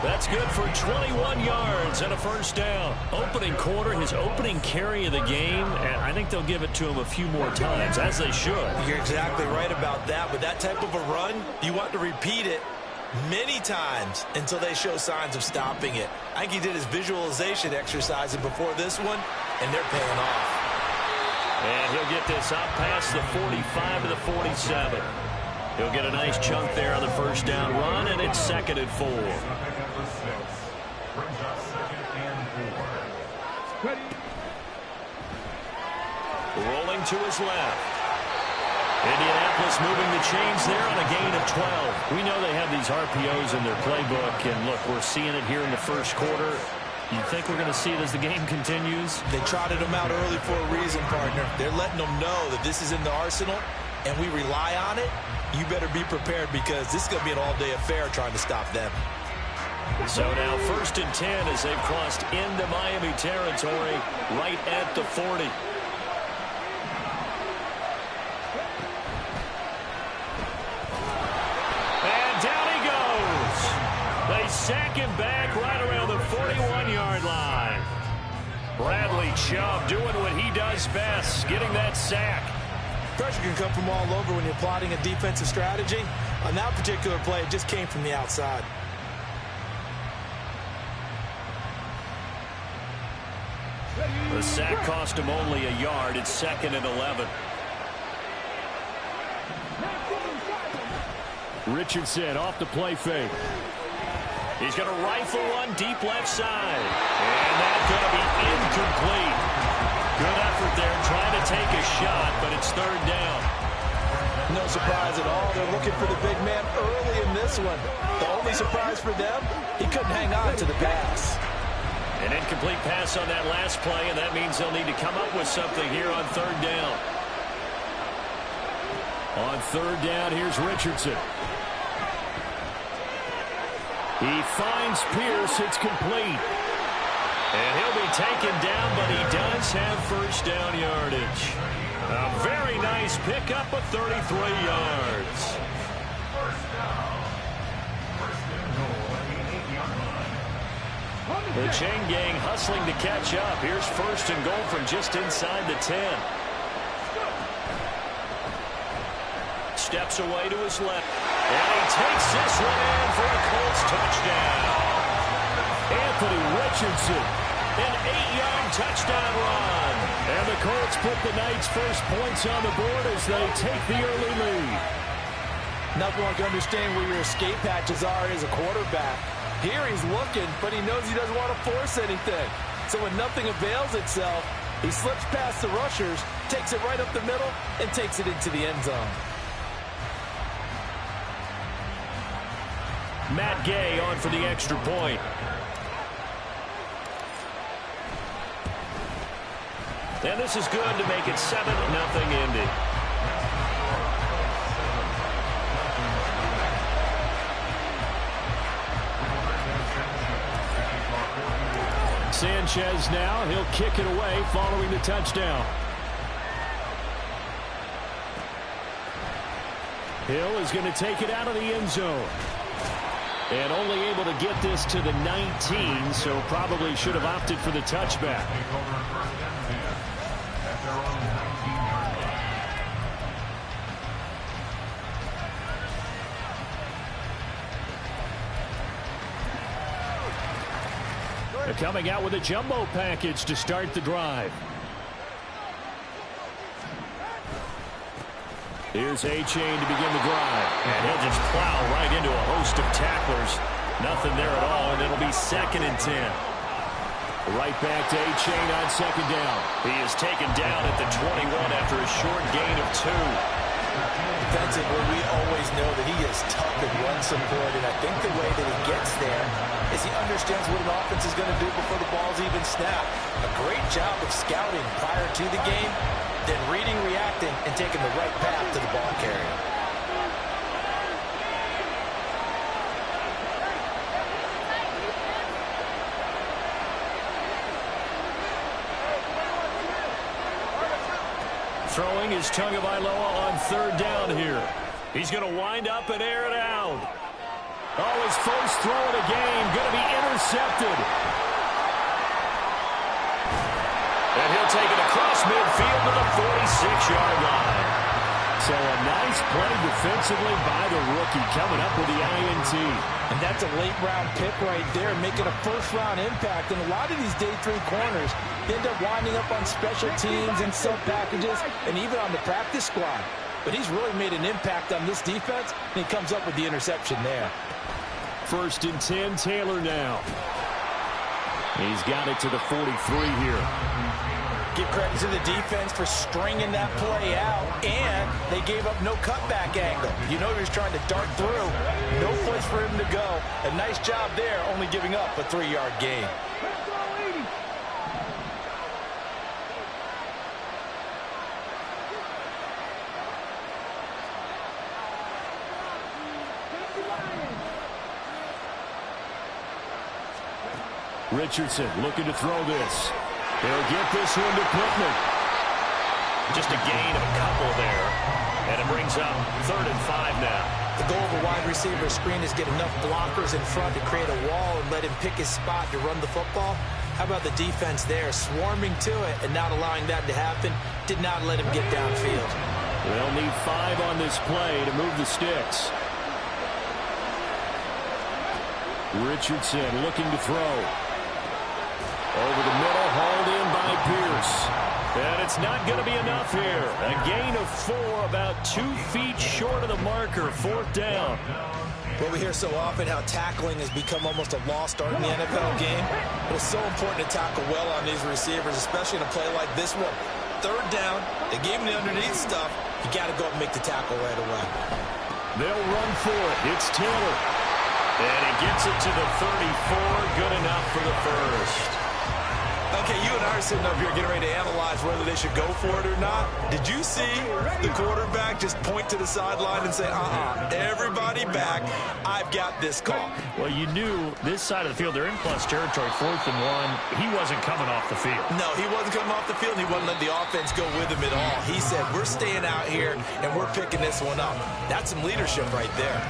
That's good for 21 yards and a first down. Opening quarter, his opening carry of the game, and I think they'll give it to him a few more times, as they should. You're exactly right about that. With that type of a run, you want to repeat it many times until they show signs of stopping it. I think he did his visualization exercises before this one, and they're paying off. And he'll get this up past the 45 to the 47. He'll get a nice chunk there on the first down run, and it's 2nd and 4. Rolling to his left. Indianapolis moving the chains there on a gain of 12. We know they have these RPOs in their playbook, and look, we're seeing it here in the first quarter. You think we're going to see it as the game continues? They trotted them out early for a reason, partner. They're letting them know that this is in the arsenal, and we rely on it. You better be prepared because this is going to be an all-day affair trying to stop them. So now 1st and 10 as they've crossed into Miami territory right at the 40. They sack him back right around the 41-yard line. Bradley Chubb doing what he does best, getting that sack. Pressure can come from all over when you're plotting a defensive strategy. On that particular play, it just came from the outside. The sack cost him only a yard. It's 2nd and 11. Richardson off the play fake. He's going to rifle one deep left side. And that's going to be incomplete. Good effort there trying to take a shot, but it's 3rd down. No surprise at all. They're looking for the big man early in this one. The only surprise for them, he couldn't hang on to the pass. An incomplete pass on that last play, and that means they'll need to come up with something here on 3rd down. On 3rd down, here's Richardson. He finds Pierce. It's complete. And he'll be taken down, but he does have first down yardage. A very nice pickup of 33 yards. The chain gang hustling to catch up. Here's first and goal from just inside the 10. Steps away to his left. And he takes this one in for a Colts touchdown. Anthony Richardson, an 8-yard touchdown run. And the Colts put the Knights' first points on the board as they take the early lead. Nothing like understanding where your escape hatches are as a quarterback. Here he's looking, but he knows he doesn't want to force anything. So when nothing avails itself, he slips past the rushers, takes it right up the middle, and takes it into the end zone. Matt Gay on for the extra point. And this is good to make it 7-0 Indy. Sanchez now, he'll kick it away following the touchdown. Hill is going to take it out of the end zone. And only able to get this to the 19, so probably should have opted for the touchback. They're coming out with a jumbo package to start the drive. Here's A-Chain to begin the drive. And he'll just plow right into a host of tacklers. Nothing there at all, and it'll be 2nd and 10. Right back to A-Chain on 2nd down. He is taken down at the 21 after a short gain of 2. Defensively, we always know that he is tough in run support, and I think the way that he gets there is he understands what an offense is going to do before the ball's even snapped. A great job of scouting prior to the game, then reading, reacting, and taking the right path to the ball carrier. Throwing is Tagovailoa on 3rd down here. He's going to wind up and air it out. Oh, his first throw of the game going to be intercepted. And he'll take it across midfield to the 46-yard line. So a nice play defensively by the rookie coming up with the INT. And that's a late-round pick right there, making a first-round impact. And a lot of these day 3 corners end up winding up on special teams and sub-packages and even on the practice squad. But he's really made an impact on this defense, and he comes up with the interception there. 1st and 10, Taylor now. He's got it to the 43 here. Give credit to the defense for stringing that play out, and they gave up no cutback angle. You know he was trying to dart through. No place for him to go. A nice job there, only giving up a 3-yard gain. Richardson looking to throw this. He'll get this one to Pittman. Just a gain of a couple there. And it brings up 3rd and 5 now. The goal of a wide receiver screen is get enough blockers in front to create a wall and let him pick his spot to run the football. How about the defense there, swarming to it and not allowing that to happen? Did not let him get downfield. They'll need 5 on this play to move the sticks. Richardson looking to throw. Over the middle, hauled in by Pierce. And it's not going to be enough here. A gain of 4, about 2 feet short of the marker, 4th down. Well, we hear so often how tackling has become almost a lost art in the NFL game. But it's so important to tackle well on these receivers, especially in a play like this one. 3rd down, they gave him the underneath stuff. You got to go up and make the tackle right away. They'll run for it. It's Taylor. And he gets it to the 34. Good enough for the first. Okay, you and I are sitting up here getting ready to analyze whether they should go for it or not. Did you see the quarterback just point to the sideline and say, everybody back, I've got this call? Well, you knew this side of the field, they're in plus territory, 4th and 1. He wasn't coming off the field. No, he wasn't coming off the field. He wasn't letting the offense go with him at all. He said, we're staying out here, and we're picking this one up. That's some leadership right there.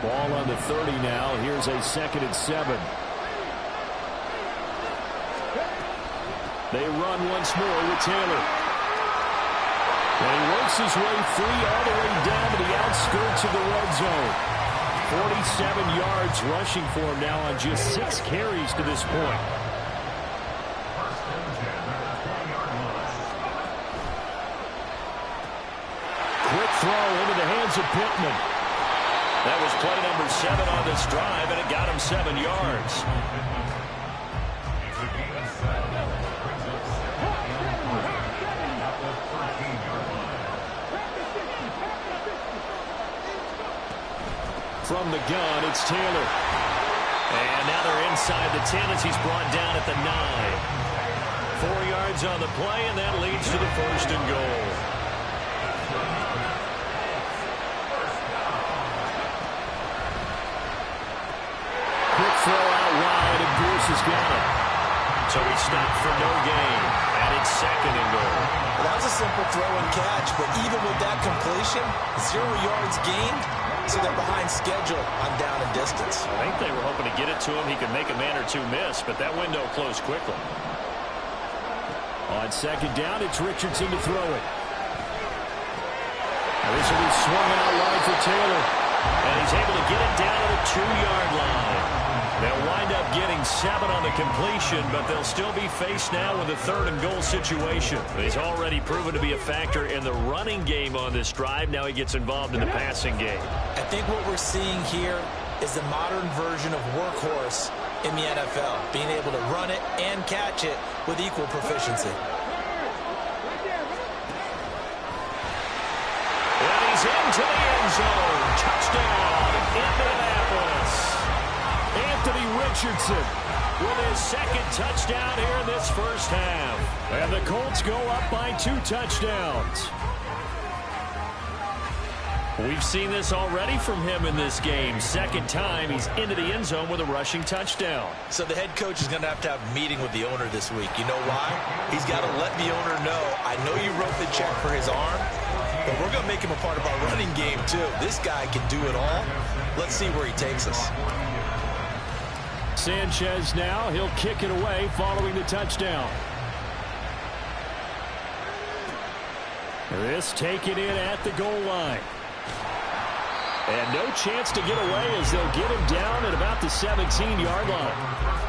Ball on the 30 now. Here's a 2nd and 7. They run once more with Taylor. And he works his way free all the way down to the outskirts of the red zone. 47 yards rushing for him now on just 6 carries to this point. Quick throw into the hands of Pittman. That was play number 7 on this drive, and it got him 7 yards. From the gun, it's Taylor. And now they're inside the 10 as he's brought down at the 9. 4 yards on the play, and that leads to the 1st and goal. Throw out wide, and Bruce has got it. So he stopped for no gain, and it's 2nd and goal. Well, that was a simple throw and catch, but even with that completion, 0 yards gained, so they're behind schedule on down and distance. I think they were hoping to get it to him. He could make a man or two miss, but that window closed quickly. On 2nd down, it's Richardson to throw it. Now this will be swung out wide for Taylor, and he's able to get it down to the 2-yard line. They'll wind up getting 7 on the completion, but they'll still be faced now with a 3rd and goal situation. He's already proven to be a factor in the running game on this drive. Now he gets involved in the passing game. I think what we're seeing here is the modern version of workhorse in the NFL, being able to run it and catch it with equal proficiency. And he's into the end zone. Touchdown, Indianapolis. Anthony Richardson with his 2nd touchdown here in this first half. And the Colts go up by 2 touchdowns. We've seen this already from him in this game. 2nd time he's into the end zone with a rushing touchdown. So the head coach is going to have a meeting with the owner this week. You know why? He's got to let the owner know, I know you wrote the check for his arm, but we're going to make him a part of our running game too. This guy can do it all. Let's see where he takes us. Sanchez now, he'll kick it away following the touchdown. This taken in at the goal line. And no chance to get away as they'll get him down at about the 17-yard line.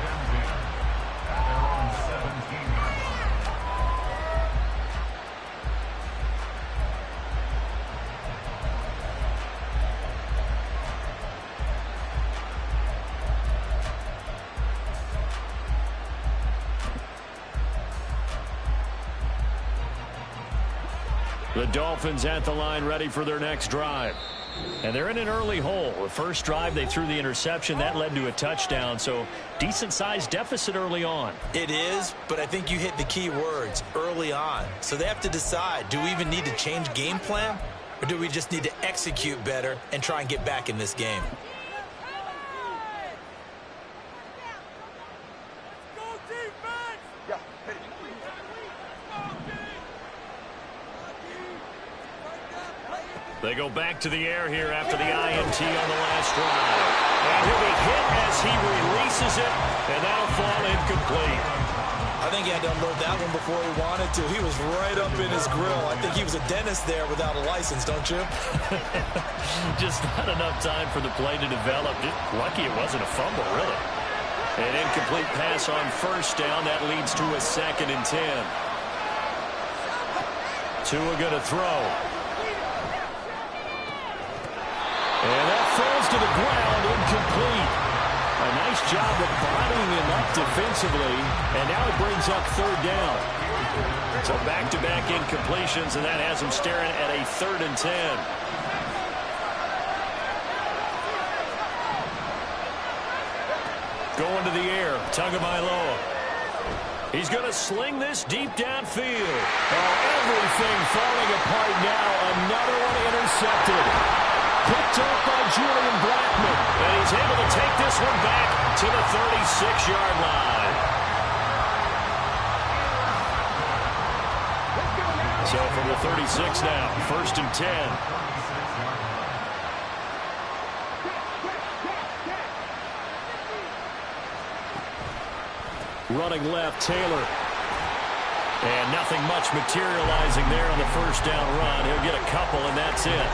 The Dolphins at the line ready for their next drive. And they're in an early hole. The first drive, they threw the interception. That led to a touchdown, so decent-sized deficit early on. It is, but I think you hit the key words, early on. So they have to decide, do we even need to change game plan, or do we just need to execute better and try and get back in this game? They go back to the air here after the INT on the last drive. And he'll be hit as he releases it, and that'll fall incomplete. I think he had to unload that one before he wanted to. He was right up in his grill. I think he was a dentist there without a license, don't you? Just not enough time for the play to develop. Just lucky it wasn't a fumble, really. An incomplete pass on first down. That leads to a 2nd and 10. Tua going to throw. And that falls to the ground, incomplete. A nice job of bodying him up defensively, and now it brings up third down. So back-to-back incompletions, and that has him staring at a 3rd and 10. Going to the air, Tagovailoa. He's going to sling this deep downfield. Oh, everything falling apart now. Another one intercepted. Picked up by Julian Blackman. And he's able to take this one back to the 36-yard line. So from the 36 now, 1st and 10. Running left, Taylor. And nothing much materializing there on the 1st down run. He'll get a couple, and that's it.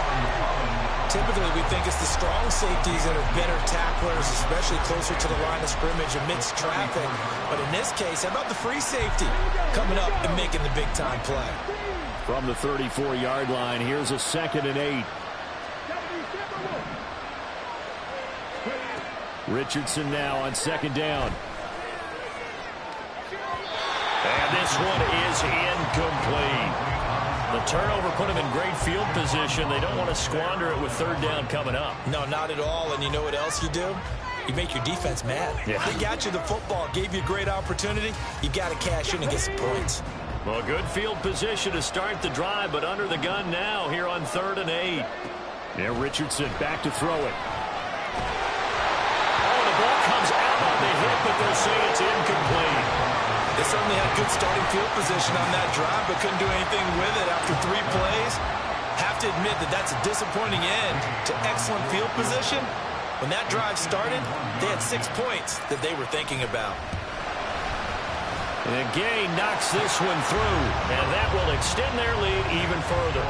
Typically, we think it's the strong safeties that are better tacklers, especially closer to the line of scrimmage amidst traffic. But in this case, how about the free safety coming up and making the big-time play? From the 34-yard line, here's a 2nd and 8. Richardson now on 2nd down. And this one is incomplete. The turnover put him in great field position. They don't want to squander it with 3rd down coming up. No, not at all. And you know what else you do? You make your defense mad. Yeah. They got you the football, gave you a great opportunity. You got to cash in and get some points. Well, good field position to start the drive, but under the gun now here on 3rd and 8. Yeah, Richardson back to throw it. Oh, the ball comes out on the hit, but they'll say it's incomplete. They certainly had good starting field position on that drive, but couldn't do anything with it after 3 plays. Have to admit that that's a disappointing end to excellent field position. When that drive started, they had 6 points that they were thinking about. And Gay knocks this one through, and that will extend their lead even further.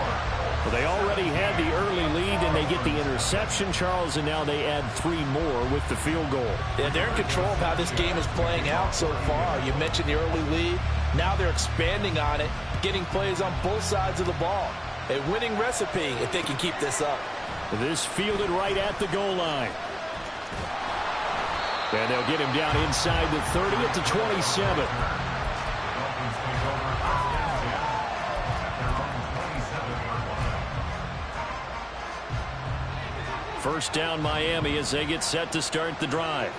Well, they already had the early lead, and they get the interception, Charles, and now they add 3 more with the field goal. Yeah, they're in control of how this game is playing out so far. You mentioned the early lead. Now they're expanding on it, getting plays on both sides of the ball. A winning recipe if they can keep this up. This fielded right at the goal line. And they'll get him down inside the 30 at the 27. First down Miami as they get set to start the drive.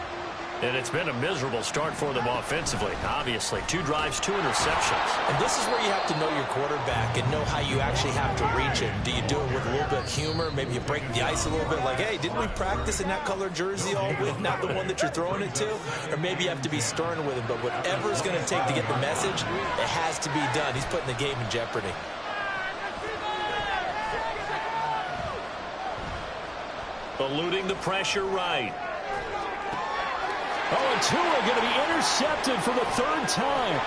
And it's been a miserable start for them offensively, obviously. 2 drives, 2 interceptions. And this is where you have to know your quarterback and know how you actually have to reach him. Do you do it with a little bit of humor? Maybe you break the ice a little bit like, hey, didn't we practice in that color jersey all week, not the one that you're throwing it to? Or maybe you have to be stern with him. But whatever it's going to take to get the message, it has to be done. He's putting the game in jeopardy. Eluding the pressure right. Oh, and Tua going to be intercepted for the 3rd time.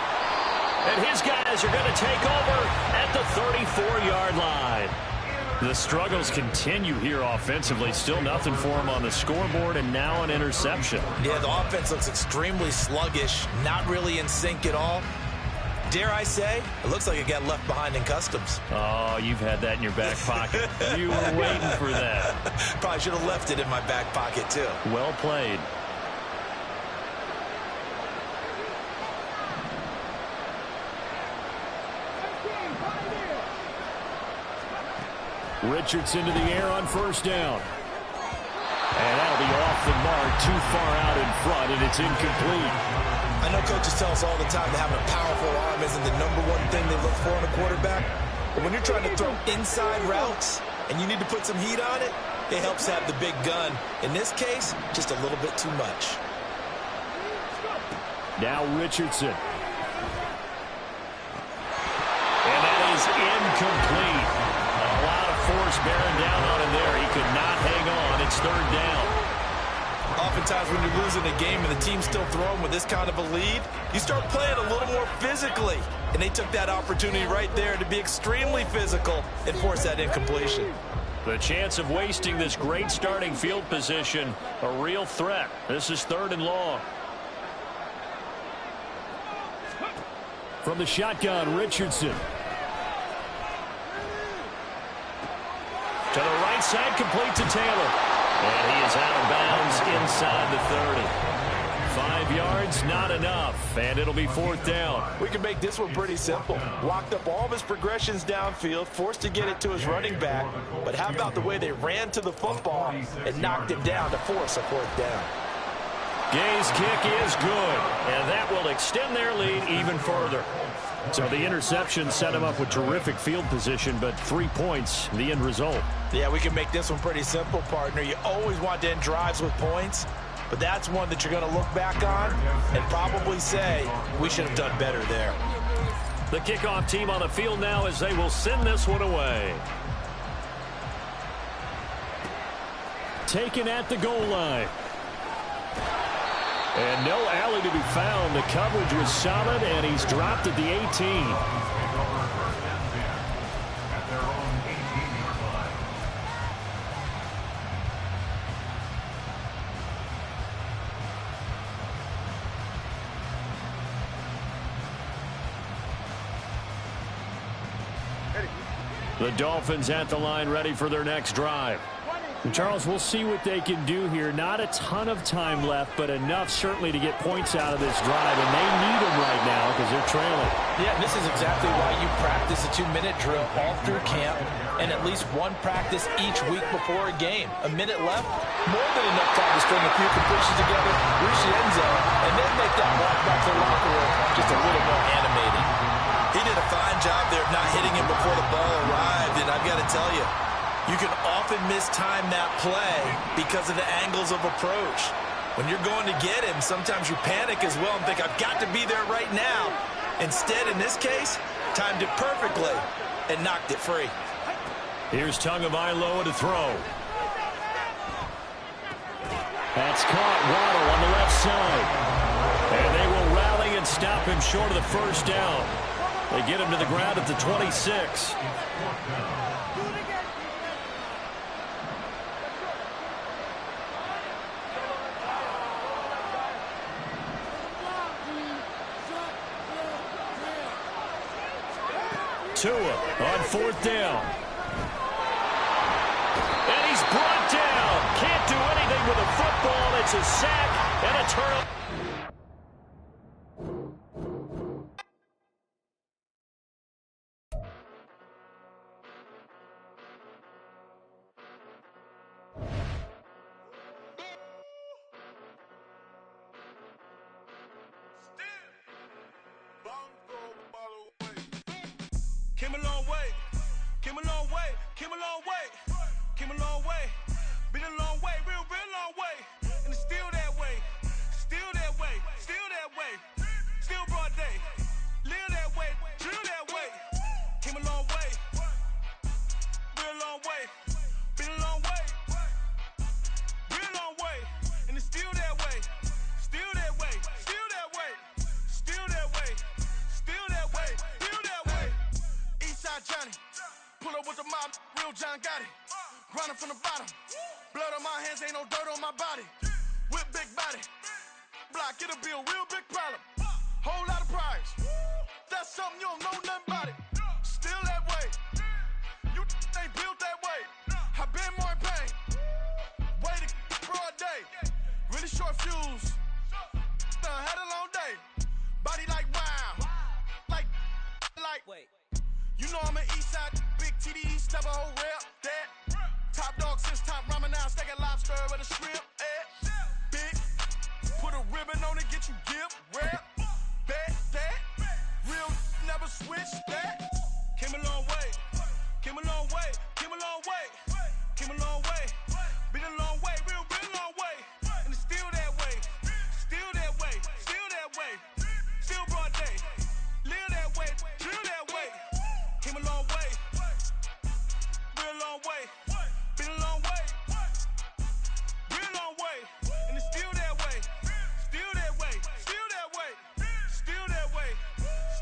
And his guys are going to take over at the 34-yard line. The struggles continue here offensively. Still nothing for him on the scoreboard, and now an interception. Yeah, the offense looks extremely sluggish, not really in sync at all. Dare I say, it looks like it got left behind in customs. Oh, you've had that in your back pocket. You were waiting for that. Probably should have left it in my back pocket, too. Well played. Richardson to the air on 1st down. And that'll be off the mark, too far out in front, and it's incomplete. I know coaches tell us all the time that having a powerful arm isn't the #1 thing they look for in a quarterback. But when you're trying to throw inside routes and you need to put some heat on it, it helps have the big gun. In this case, just a little bit too much. Now Richardson. And that is incomplete. A lot of force bearing down on him there. He could not hang on. It's 3rd down. Oftentimes when you're losing a game and the team's still throwing with this kind of a lead, you start playing a little more physically. And they took that opportunity right there to be extremely physical and force that incompletion. The chance of wasting this great starting field position, a real threat. This is 3rd and long. From the shotgun, Richardson. To the right side, complete to Taylor. And he is out of bounds inside the 30. 5 yards, not enough, and it'll be 4th down. We can make this one pretty simple. Walked up all of his progressions downfield, forced to get it to his running back, but how about the way they ran to the football and knocked him down to force a 4th down? Gay's kick is good, and that will extend their lead even further. So the interception set him up with terrific field position, but 3 points, the end result. Yeah, we can make this one pretty simple, partner. You always want to end drives with points, but that's one that you're going to look back on and probably say, we should have done better there. The kickoff team on the field now as they will send this one away. Taken at the goal line. And no alley to be found. The coverage was solid, and he's dropped at the 18. The Dolphins at the line ready for their next drive. And Charles, we'll see what they can do here. Not a ton of time left, but enough certainly to get points out of this drive, and they need them right now because they're trailing. Yeah, this is exactly why you practice a 2-minute drill all through camp and at least one practice each week before a game. A minute left, more than enough time to string a few completions together, reach the end zone, and then make that walk back to the locker room just a little more animated. He did a fine job there of not hitting him before the ball arrived, and I've got to tell you, you can often mistime that play because of the angles of approach. When you're going to get him, sometimes you panic as well and think, I've got to be there right now. Instead, in this case, timed it perfectly and knocked it free. Here's Tagovailoa to throw. That's caught. Waddle on the left side. And they will rally and stop him short of the first down. They get him to the ground at the 26. Tua on 4th down. And he's brought down. Can't do anything with a football. It's a sack and a turnover. Came a long way, came a long way, came a long way, came a long way, been a long way, real long way, and it's still that way, still that way, still that way, still broad day, live that way, drill that way, came a long way, real long way, been a long way, real long way, and it's still that way, still that way, still that way, still that way, still that way, still that way. Eastside Johnny, pull up with the mob, real John got it. Grinding from the bottom, blood on my hands, ain't no dirt on my body. Whip big body, block, get a bill, real big problem. Whole lot of priors, that's something you don't know nothing about it. Still that way, you ain't built that way. I been more in pain, waited broad day, really short fuse. Had a long day, body like wow, like. Wait. You know I'm an Eastside, big TDE, step a whole rep, that. Top dog since top ramen now, steak and lobster with a shrimp, big, put a ribbon on it, get you gift, rap, bet, that. Real never switch, that. Came a long way, came a long way, came a long way, came a long way. Been a long way, real long way. And it's still that way, still that way, still that way, still broad day. Live that way, drill that way. Came a long way, real long way. Been a long way, real long way. And it's still that way, still that way, still that way, still that way,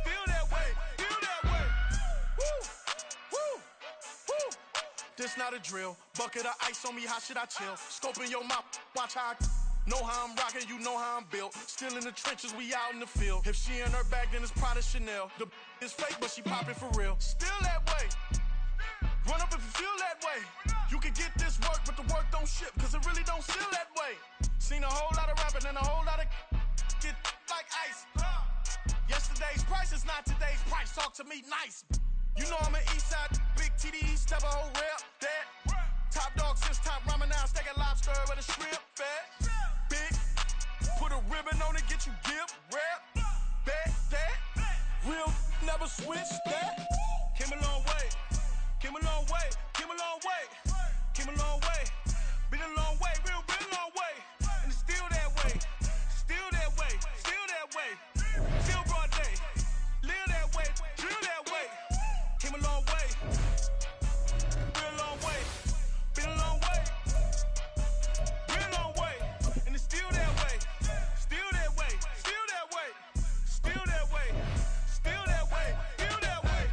still that way, still that way. Woo, woo, woo. This not a drill. Bucket of ice on me, how should I chill? Scoping your mouth, watch how I know how I'm rocking, you know how I'm built. Still in the trenches, we out in the field. If she in her bag, then it's Prada Chanel. The is fake, but she popping for real. Still that way, Run up if you feel that way. You can get this work, but the work don't ship, cause it really don't feel that way. Seen a whole lot of rapping and a whole lot of get like ice. Yesterday's price is not today's price. Talk to me nice. You know I'm an east side, big TDE, step a whole rep, that. Top dog since top ramen now, steak a lobster with a shrimp fat. Big, put a ribbon on it, get you gift, rep, bet, that. Real, never switch, that. Came a long way, came a long way, came a long way, came a long way. Been a long way, real long way. And it's still that way, still that way, still that way. Still broad day, live that way, drill that way. Came a long way, real long way. Been a long way, real long way. And it's still that way, still that way, still that way, still that way, still that way, still that way.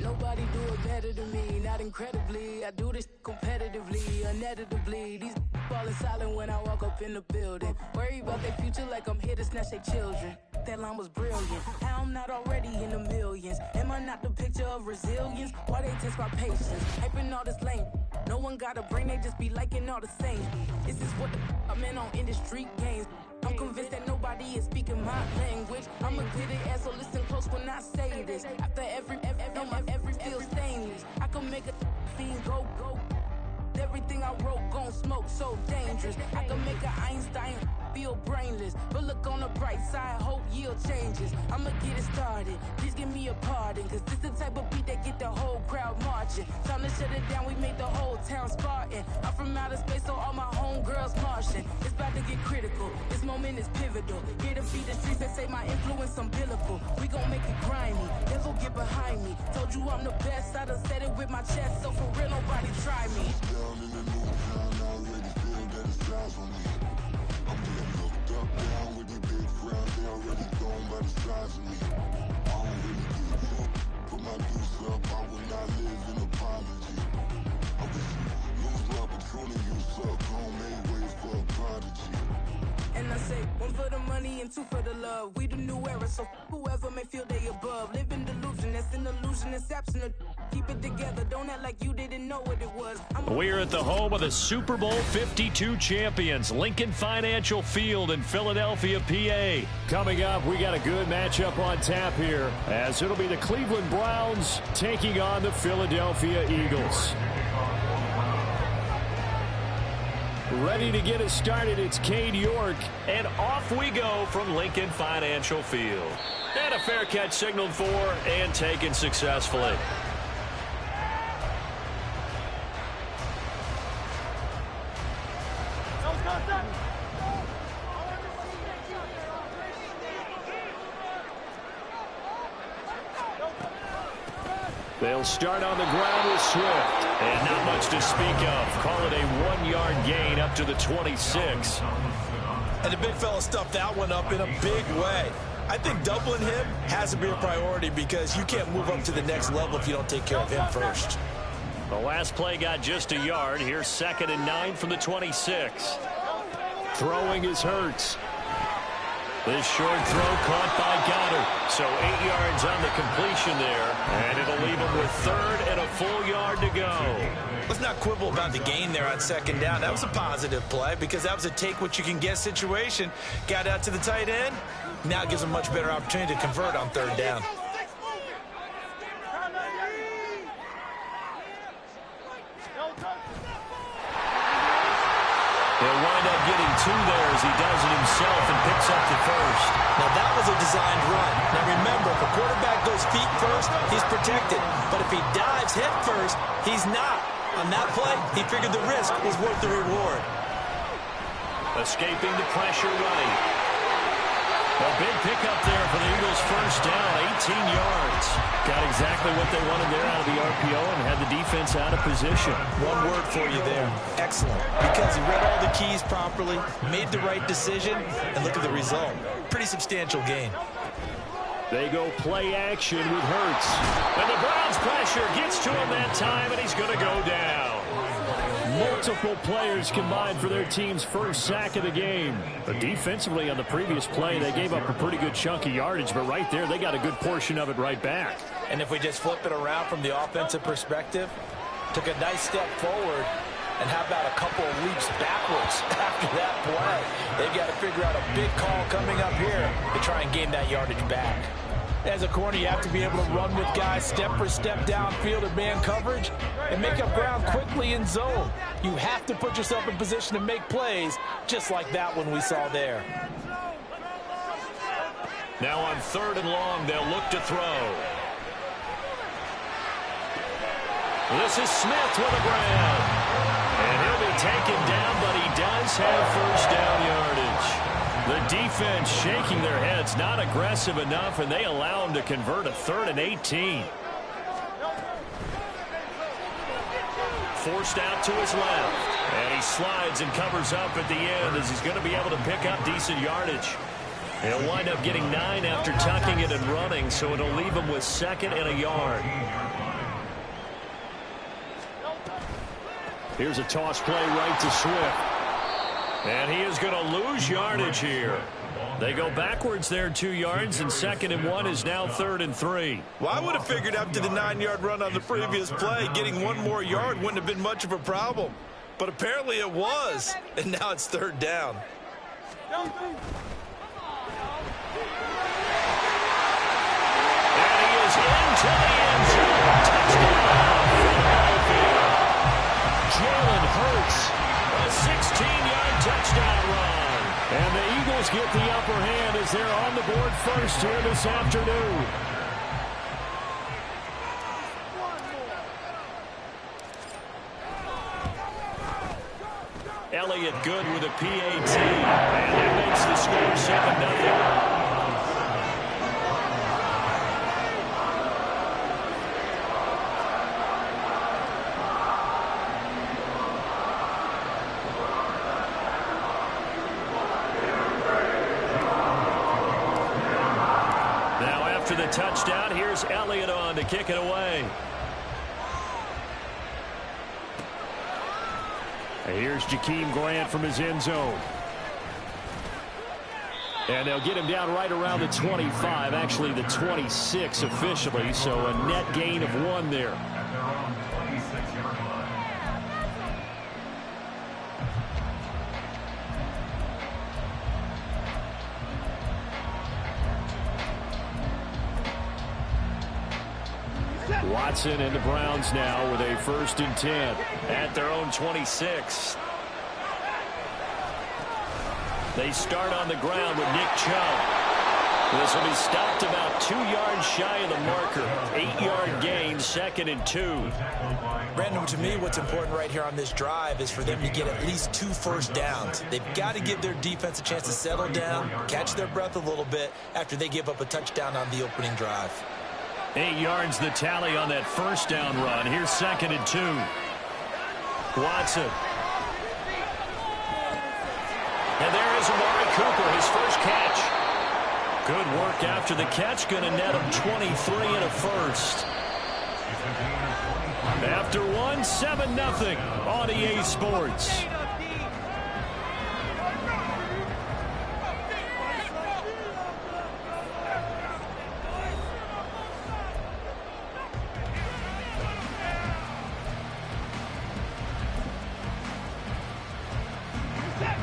Nobody do it better than me, not incredibly. I do this competitively, uneditably. These falling silent when I walk up in the building. Worry about their future like I'm here to snatch their children. That line was brilliant. How I'm not already in the millions? Am I not the picture of resilience? Why they test my patience? Hyping all this lame. No one got a brain, they just be liking all the same. This is what I'm in on industry games. I'm convinced that nobody is speaking my language. I'ma get it ass, so listen close when I say this. After every feel stainless. I can make a fiend go. Everything I wrote gon' smoke, so dangerous. I can make an Einstein feel brainless, but look on the bright side, hope yield changes. I'ma get it started, please give me a pardon, cause this the type of beat that get the whole crowd marching. Time to shut it down, we make the whole town Spartan. I'm from outer space, so all my homegirls Martian. It's about to get critical, this moment is pivotal. Here to feed the streets that say my influence umbilical. We gon' make it grimy, devil get behind me. Told you I'm the best, I done said it with my chest, so for real nobody try me. Down in the new town, I already feel that it's time for me. I'm getting looked up, down with the big crowd, they already gone by the size of me. I don't really give a fuck, put my deuce up, I will not live in apology. I wish you lose love, but truly you suck, home made ways for a prodigy. And I say, one for the money and two for the love. We the new era, so whoever may feel they above. Live in delusion, that's an illusion, that's absent. Keep it together, don't act like you didn't know what it was. We're at the home of the Super Bowl 52 champions, Lincoln Financial Field in Philadelphia, PA. Coming up, we got a good matchup on tap here, as it'll be the Cleveland Browns taking on the Philadelphia Eagles. Ready to get us started, it's Cade York, and off we go from Lincoln Financial Field. And a fair catch signaled for and taken successfully. They'll start on the ground with Swift. And not much to speak of. Call it a 1-yard gain up to the 26. And the big fella stuffed that one up in a big way. I think doubling him has to be a priority because you can't move up to the next level if you don't take care of him first. The last play got just a yard. Here's 2nd and 9 from the 26. Throwing is Hurts. This short throw caught by Goddard. So 8 yards on the completion there. And it'll leave him with 3rd and a full yard to go. Let's not quibble about the gain there on 2nd down. That was a positive play because that was a take-what-you-can-get situation. Got out to the tight end. Now gives him a much better opportunity to convert on 3rd down. He'll wind up getting 2 there as he does it himself and picks up the 1st. Now that was a designed run. Now remember, if a quarterback goes feet first, he's protected. But if he dives head first, he's not. On that play, he figured the risk was worth the reward. Escaping the pressure running. A big pickup there for the Eagles' 1st down, 18 yards. Got exactly what they wanted there out of the RPO and had the defense out of position. One word for you there, excellent. Because he read all the keys properly, made the right decision, and look at the result. Pretty substantial gain. They go play action with Hurts. And the Browns pressure gets to him that time, and he's going to go down. Multiple players combined for their team's 1st sack of the game. But defensively on the previous play, they gave up a pretty good chunk of yardage, but right there, they got a good portion of it right back. And if we just flip it around from the offensive perspective, took a nice step forward, and how about a couple of leaps backwards after that play? They've got to figure out a big call coming up here to try and gain that yardage back. As a corner, you have to be able to run with guys step for step downfield in man coverage and make up ground quickly in zone. You have to put yourself in position to make plays just like that one we saw there. Now on 3rd and long, they'll look to throw. This is Smith with a grab. And he'll be taken down, but he does have 1st down yardage. The defense shaking their heads, not aggressive enough, and they allow him to convert a 3rd and 18. Forced out to his left, and he slides and covers up at the end as he's going to be able to pick up decent yardage. He'll wind up getting 9 after tucking it and running, so it'll leave him with 2nd and a yard. Here's a toss play right to Swift. And he is going to lose yardage here. They go backwards there 2 yards, and 2nd and 1 is now 3rd and 3. Well, I would have figured after the 9-yard run on the previous play, getting 1 more yard wouldn't have been much of a problem. But apparently it was, and now it's 3rd down. And he is into the end zone. Touchdown, Philadelphia. Jalen get the upper hand as they're on the board first here this afternoon. Elliott good with a PAT, and that makes the score 7-0. Now after the touchdown, here's Elliott on to kick it away. Here's Jakeem Grant from his end zone. And they'll get him down right around the 25, actually the 26 officially, so a net gain of 1 there. Watson and the Browns now with a 1st and 10 at their own 26. They start on the ground with Nick Chubb. This will be stopped about 2 yards shy of the marker. 8-yard gain, 2nd and 2. Brandon, to me, what's important right here on this drive is for them to get at least 2 first downs. They've got to give their defense a chance to settle down, catch their breath a little bit after they give up a touchdown on the opening drive. 8 yards the tally on that 1st down run. Here's 2nd and 2. Watson. And there is Amari Cooper, his first catch. Good work after the catch. Going to net him 23 and a 1st. After 1, 7-0 on EA Sports.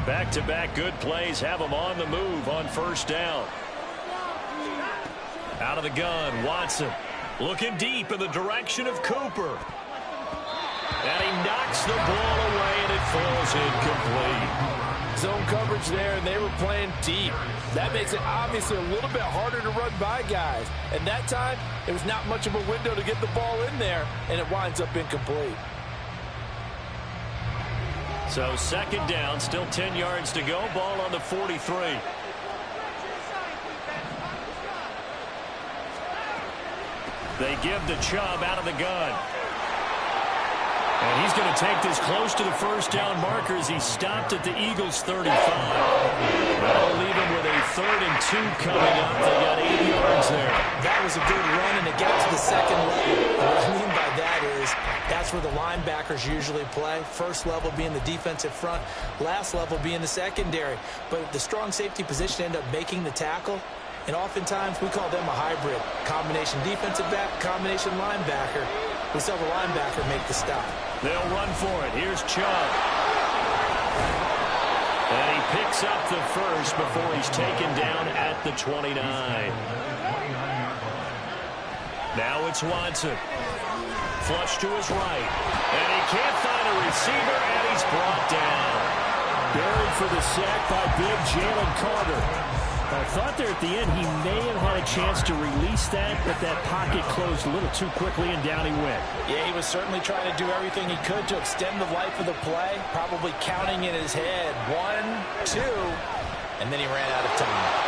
Back-to-back good plays have them on the move on 1st down. Out of the gun, Watson looking deep in the direction of Cooper. And he knocks the ball away, and it falls incomplete. Zone coverage there, and they were playing deep. That makes it obviously a little bit harder to run by guys. And that time, it was not much of a window to get the ball in there, and it winds up incomplete. So 2nd down, still 10 yards to go. Ball on the 43. They give the Chubb out of the gun. And he's going to take this close to the 1st down marker as he stopped at the Eagles' 35. That'll leave him with a 3rd and 2 coming up. They got 8 yards there. That was a good run, and it got to the 2nd level. What I mean by that is that's where the linebackers usually play. 1st level being the defensive front, last level being the secondary. But the strong safety position ended up making the tackle. And oftentimes we call them a hybrid. Combination defensive back, combination linebacker. We saw the linebacker make the stop. They'll run for it. Here's Chubb. And he picks up the 1st before he's taken down at the 29. Now it's Watson. Flush to his right. And he can't find a receiver, and he's brought down. Buried for the sack by big Jalen Carter. I thought there at the end he may have had a chance to release that, but that pocket closed a little too quickly, and down he went. Yeah, he was certainly trying to do everything he could to extend the life of the play, probably counting in his head 1, 2, and then he ran out of time.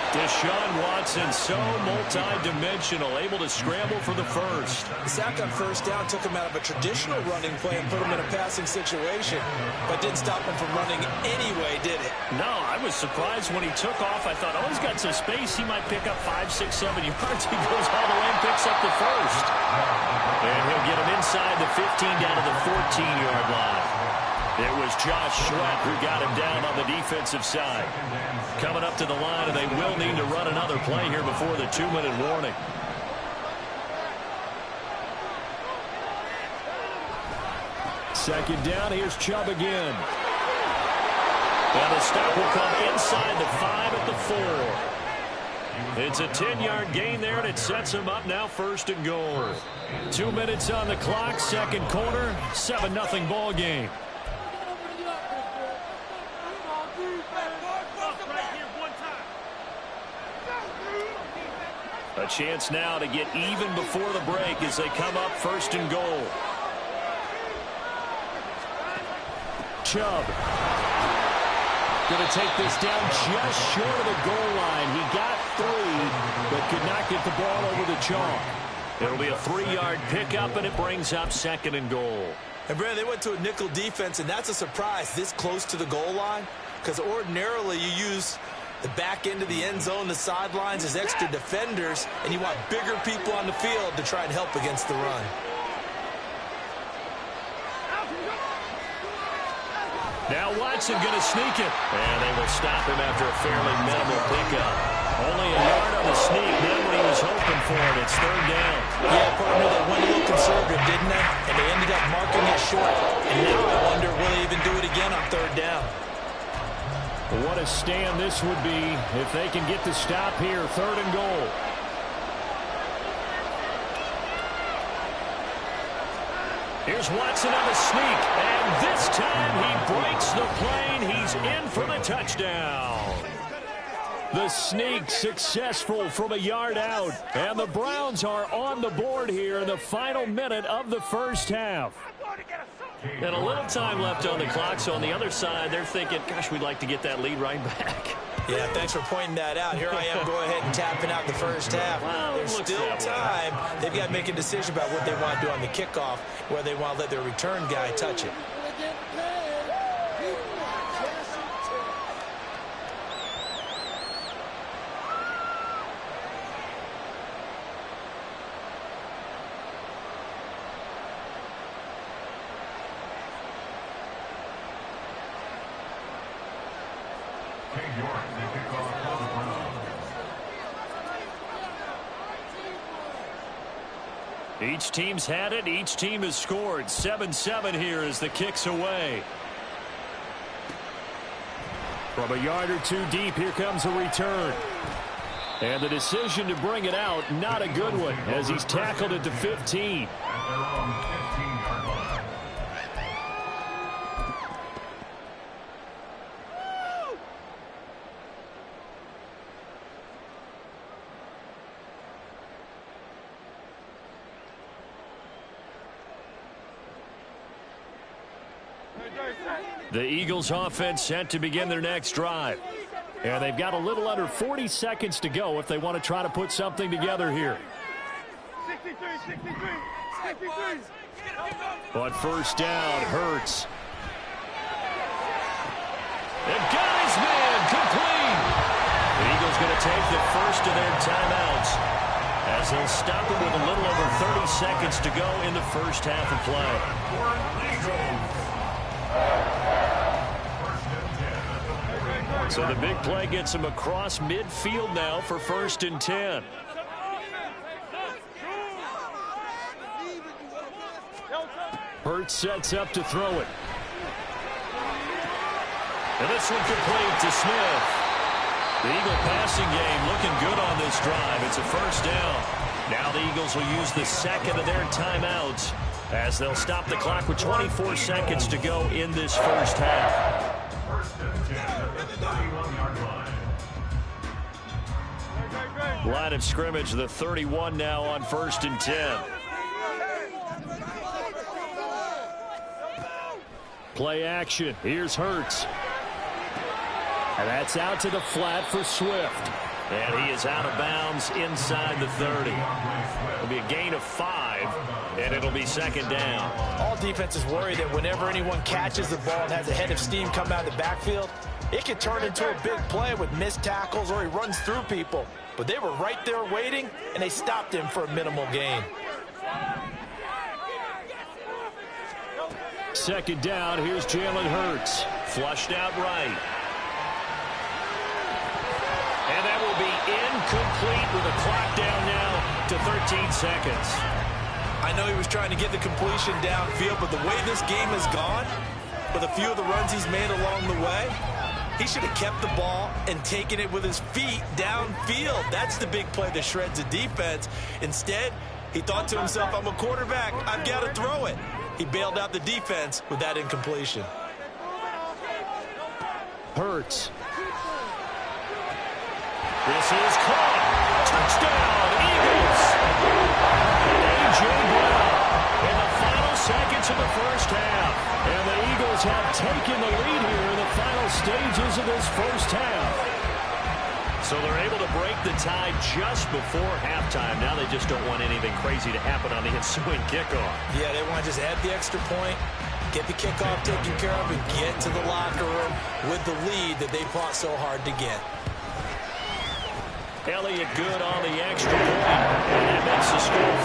Deshaun Watson, so multi-dimensional, able to scramble for the 1st. The sack on 1st down took him out of a traditional running play and put him in a passing situation, but didn't stop him from running anyway, did it? No, I was surprised when he took off. I thought, oh, he's got some space. He might pick up 5, 6, 7 yards. He goes all the way and picks up the 1st. And he'll get him inside the 15 down to the 14-yard line. It was Josh Sweat who got him down on the defensive side. Coming up to the line, and they will need to run another play here before the 2-minute warning. Second down, here's Chubb again. And the stop will come inside the 5 at the 4. It's a 10-yard gain there, and it sets him up now 1st and goal. 2 minutes on the clock, 2nd quarter, 7-0 ball game. chance now to get even before the break as they come up 1st and goal. Chubb going to take this down just short of the goal line. He got 3, but could not get the ball over the chalk. It'll be a 3-yard pickup, and it brings up 2nd and goal. And, Brandon, they went to a nickel defense, and that's a surprise this close to the goal line, because ordinarily you use the back end of the end zone, the sidelines as extra defenders, and you want bigger people on the field to try and help against the run. Now Watson going to sneak it, and they will stop him after a fairly minimal pickup. Only a yard on the sneak, not what he was hoping for, and it's 3rd down. Yeah, partner, they went a little conservative, didn't they? And they ended up marking it short. And now I wonder, will they even do it again on 3rd down? What a stand this would be if they can get the stop here, 3rd and goal. Here's Watson on the sneak, and this time he breaks the plane. He's in for the touchdown. The sneak successful from a yard out, and the Browns are on the board here in the final minute of the first half. And a little time left on the clock, so on the other side, they're thinking, gosh, we'd like to get that lead right back. Yeah, thanks for pointing that out. Here I am going ahead and tapping out the first half. Well, there's still time. They've got to make a decision about what they want to do on the kickoff, whether they want to let their return guy touch it. Each team's had it. Each team has scored. 7-7 here as the kick's away. From a yard or 2 deep, here comes a return. And the decision to bring it out, not a good one, as he's tackled at the 15. The Eagles offense set to begin their next drive. And they've got a little under 40 seconds to go if they want to try to put something together here. 63. On 1st down, Hurts. They've got his man complete. The Eagles going to take the first of their timeouts as they'll stop him with a little over 30 seconds to go in the first half of play. So the big play gets him across midfield now for 1st and 10. Hurts sets up to throw it. And this one complete to Smith. The Eagle passing game looking good on this drive. It's a 1st down. Now the Eagles will use the second of their timeouts as they'll stop the clock with 24 seconds to go in this first half. Line of scrimmage, the 31 now on 1st and 10. Play action. Here's Hurts. And that's out to the flat for Swift. And he is out of bounds inside the 30. It'll be a gain of 5, and it'll be 2nd down. All defenses worry that whenever anyone catches the ball and has a head of steam come out of the backfield, it can turn into a big play with missed tackles or he runs through people. But they were right there waiting, and they stopped him for a minimal gain. 2nd down, here's Jalen Hurts. Flushed out right. And that will be incomplete with a clock down now to 13 seconds. I know he was trying to get the completion downfield, but the way this game has gone, with a few of the runs he's made along the way, he should have kept the ball and taken it with his feet downfield. That's the big play that shreds the defense. Instead, he thought to himself, I'm a quarterback, I've got to throw it. He bailed out the defense with that incompletion. Hurts. This is caught. Touchdown, Eagles! A.J. Brown in the final seconds of the first half. And the Eagles have taken the lead here in the final stages of this first half. So they're able to break the tie just before halftime. Now they just don't want anything crazy to happen on the ensuing kickoff. Yeah, they want to just add the extra point, get the kickoff taken care of, and get to the locker room with the lead that they fought so hard to get. Elliott good on the extra point, and that makes the score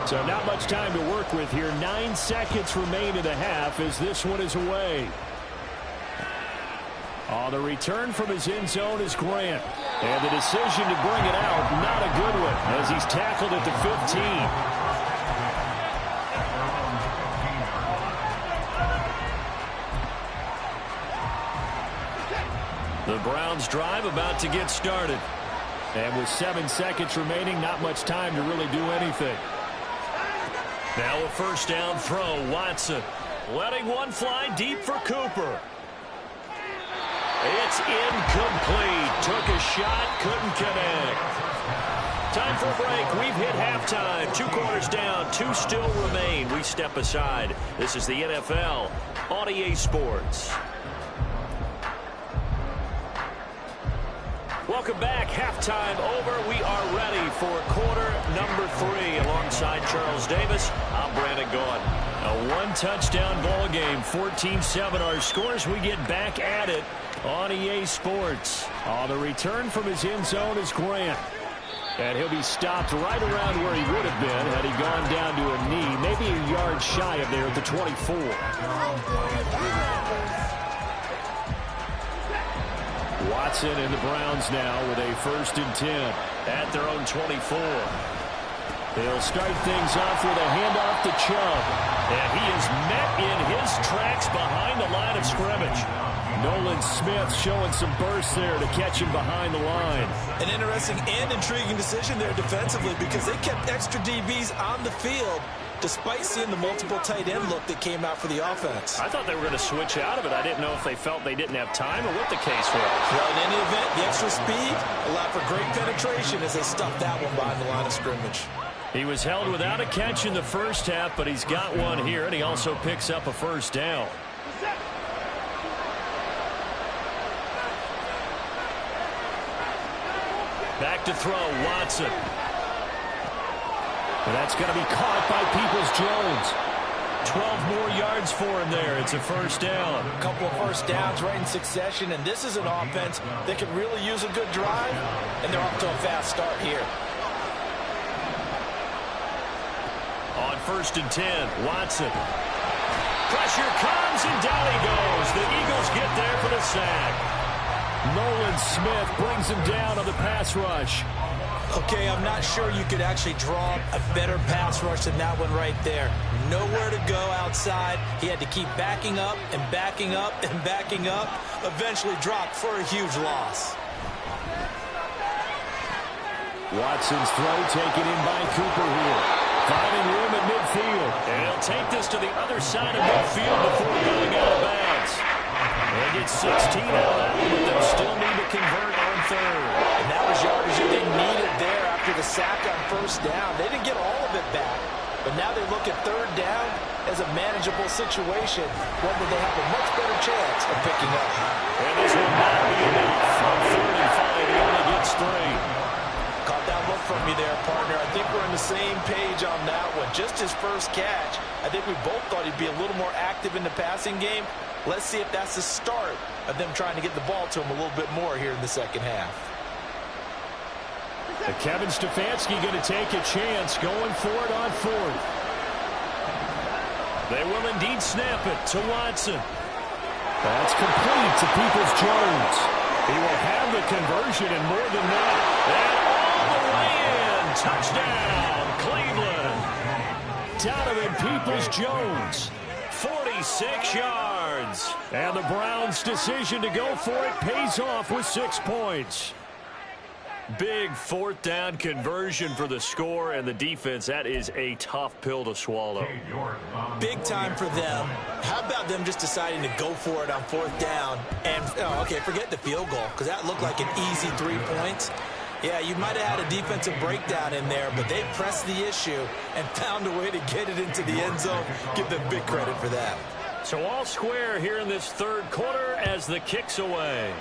14-7. So not much time to work with here. 9 seconds remain in the half as this one is away. On the return from his end zone is Grant. And the decision to bring it out, not a good one, as he's tackled at the 15. The Browns drive about to get started. And with 7 seconds remaining, not much time to really do anything. Now a first down throw, Watson. Letting one fly deep for Cooper. It's incomplete. Took a shot, couldn't connect. Time for a break. We've hit halftime. 2 quarters down, 2 still remain. We step aside. This is the NFL on EA Sports. Welcome back. Halftime over. We are ready for quarter number 3. Alongside Charles Davis, I'm Brandon Gaudin. A 1-touchdown ball game. 14-7 our scores. We get back at it on EA Sports. On the return from his end zone is Grant. And he'll be stopped right around where he would have been had he gone down to a knee. Maybe a yard shy of there at the 24. Watson and the Browns now with a 1st and 10 at their own 24. They'll start things off with a handoff to Chubb. And he is met in his tracks behind the line of scrimmage. Nolan Smith showing some burst there to catch him behind the line. An interesting and intriguing decision there defensively because they kept extra DBs on the field despite seeing the multiple tight end look that came out for the offense. I thought they were going to switch out of it. I didn't know if they felt they didn't have time or what the case was. Well, in any event, the extra speed allowed for great penetration as they stuffed that one behind the line of scrimmage. He was held without a catch in the first half, but he's got one here, and he also picks up a first down. Back to throw, Watson. And that's going to be caught by Peoples-Jones. 12 more yards for him there. It's a first down. A couple of first downs right in succession, and this is an offense that could really use a good drive, and they're off to a fast start here. On 1st and 10, Watson. Pressure comes, and down he goes. The Eagles get there for the sack. Nolan Smith brings him down on the pass rush. Okay, I'm not sure you could actually draw a better pass rush than that one right there. Nowhere to go outside. He had to keep backing up and backing up and backing up. Eventually dropped for a huge loss. Watson's throw taken in by Cooper here. Finding room at midfield. And he'll take this to the other side of midfield before going out of bounds. They get 16 out of that one, but they'll still need to convert on 3rd. And that was yardage that they needed there after the sack on 1st down. They didn't get all of it back, but now they look at 3rd down as a manageable situation, one that they have a much better chance of picking up. And this will not be enough. On 3rd and 5, he only gets 3. Caught that look from me there, partner. I think we're on the same page on that one. Just his first catch, I think we both thought he'd be a little more active in the passing game. Let's see if that's the start of them trying to get the ball to him a little bit more here in the second half. Kevin Stefanski going to take a chance going for it on 4th. They will indeed snap it to Watson. That's complete to Peoples-Jones. He will have the conversion and more than that. And all the way in. Touchdown, Cleveland. Donovan Peoples-Jones. 46 yards. And the Browns' decision to go for it pays off with 6 points. Big fourth down conversion for the score, and the defense, that is a tough pill to swallow. Big time for them. How about them just deciding to go for it on fourth down? And, okay, forget the field goal, because that looked like an easy 3 points. Yeah, you might have had a defensive breakdown in there, but they pressed the issue and found a way to get it into the end zone. Give them big credit for that. So all square here in this third quarter as the kick's away.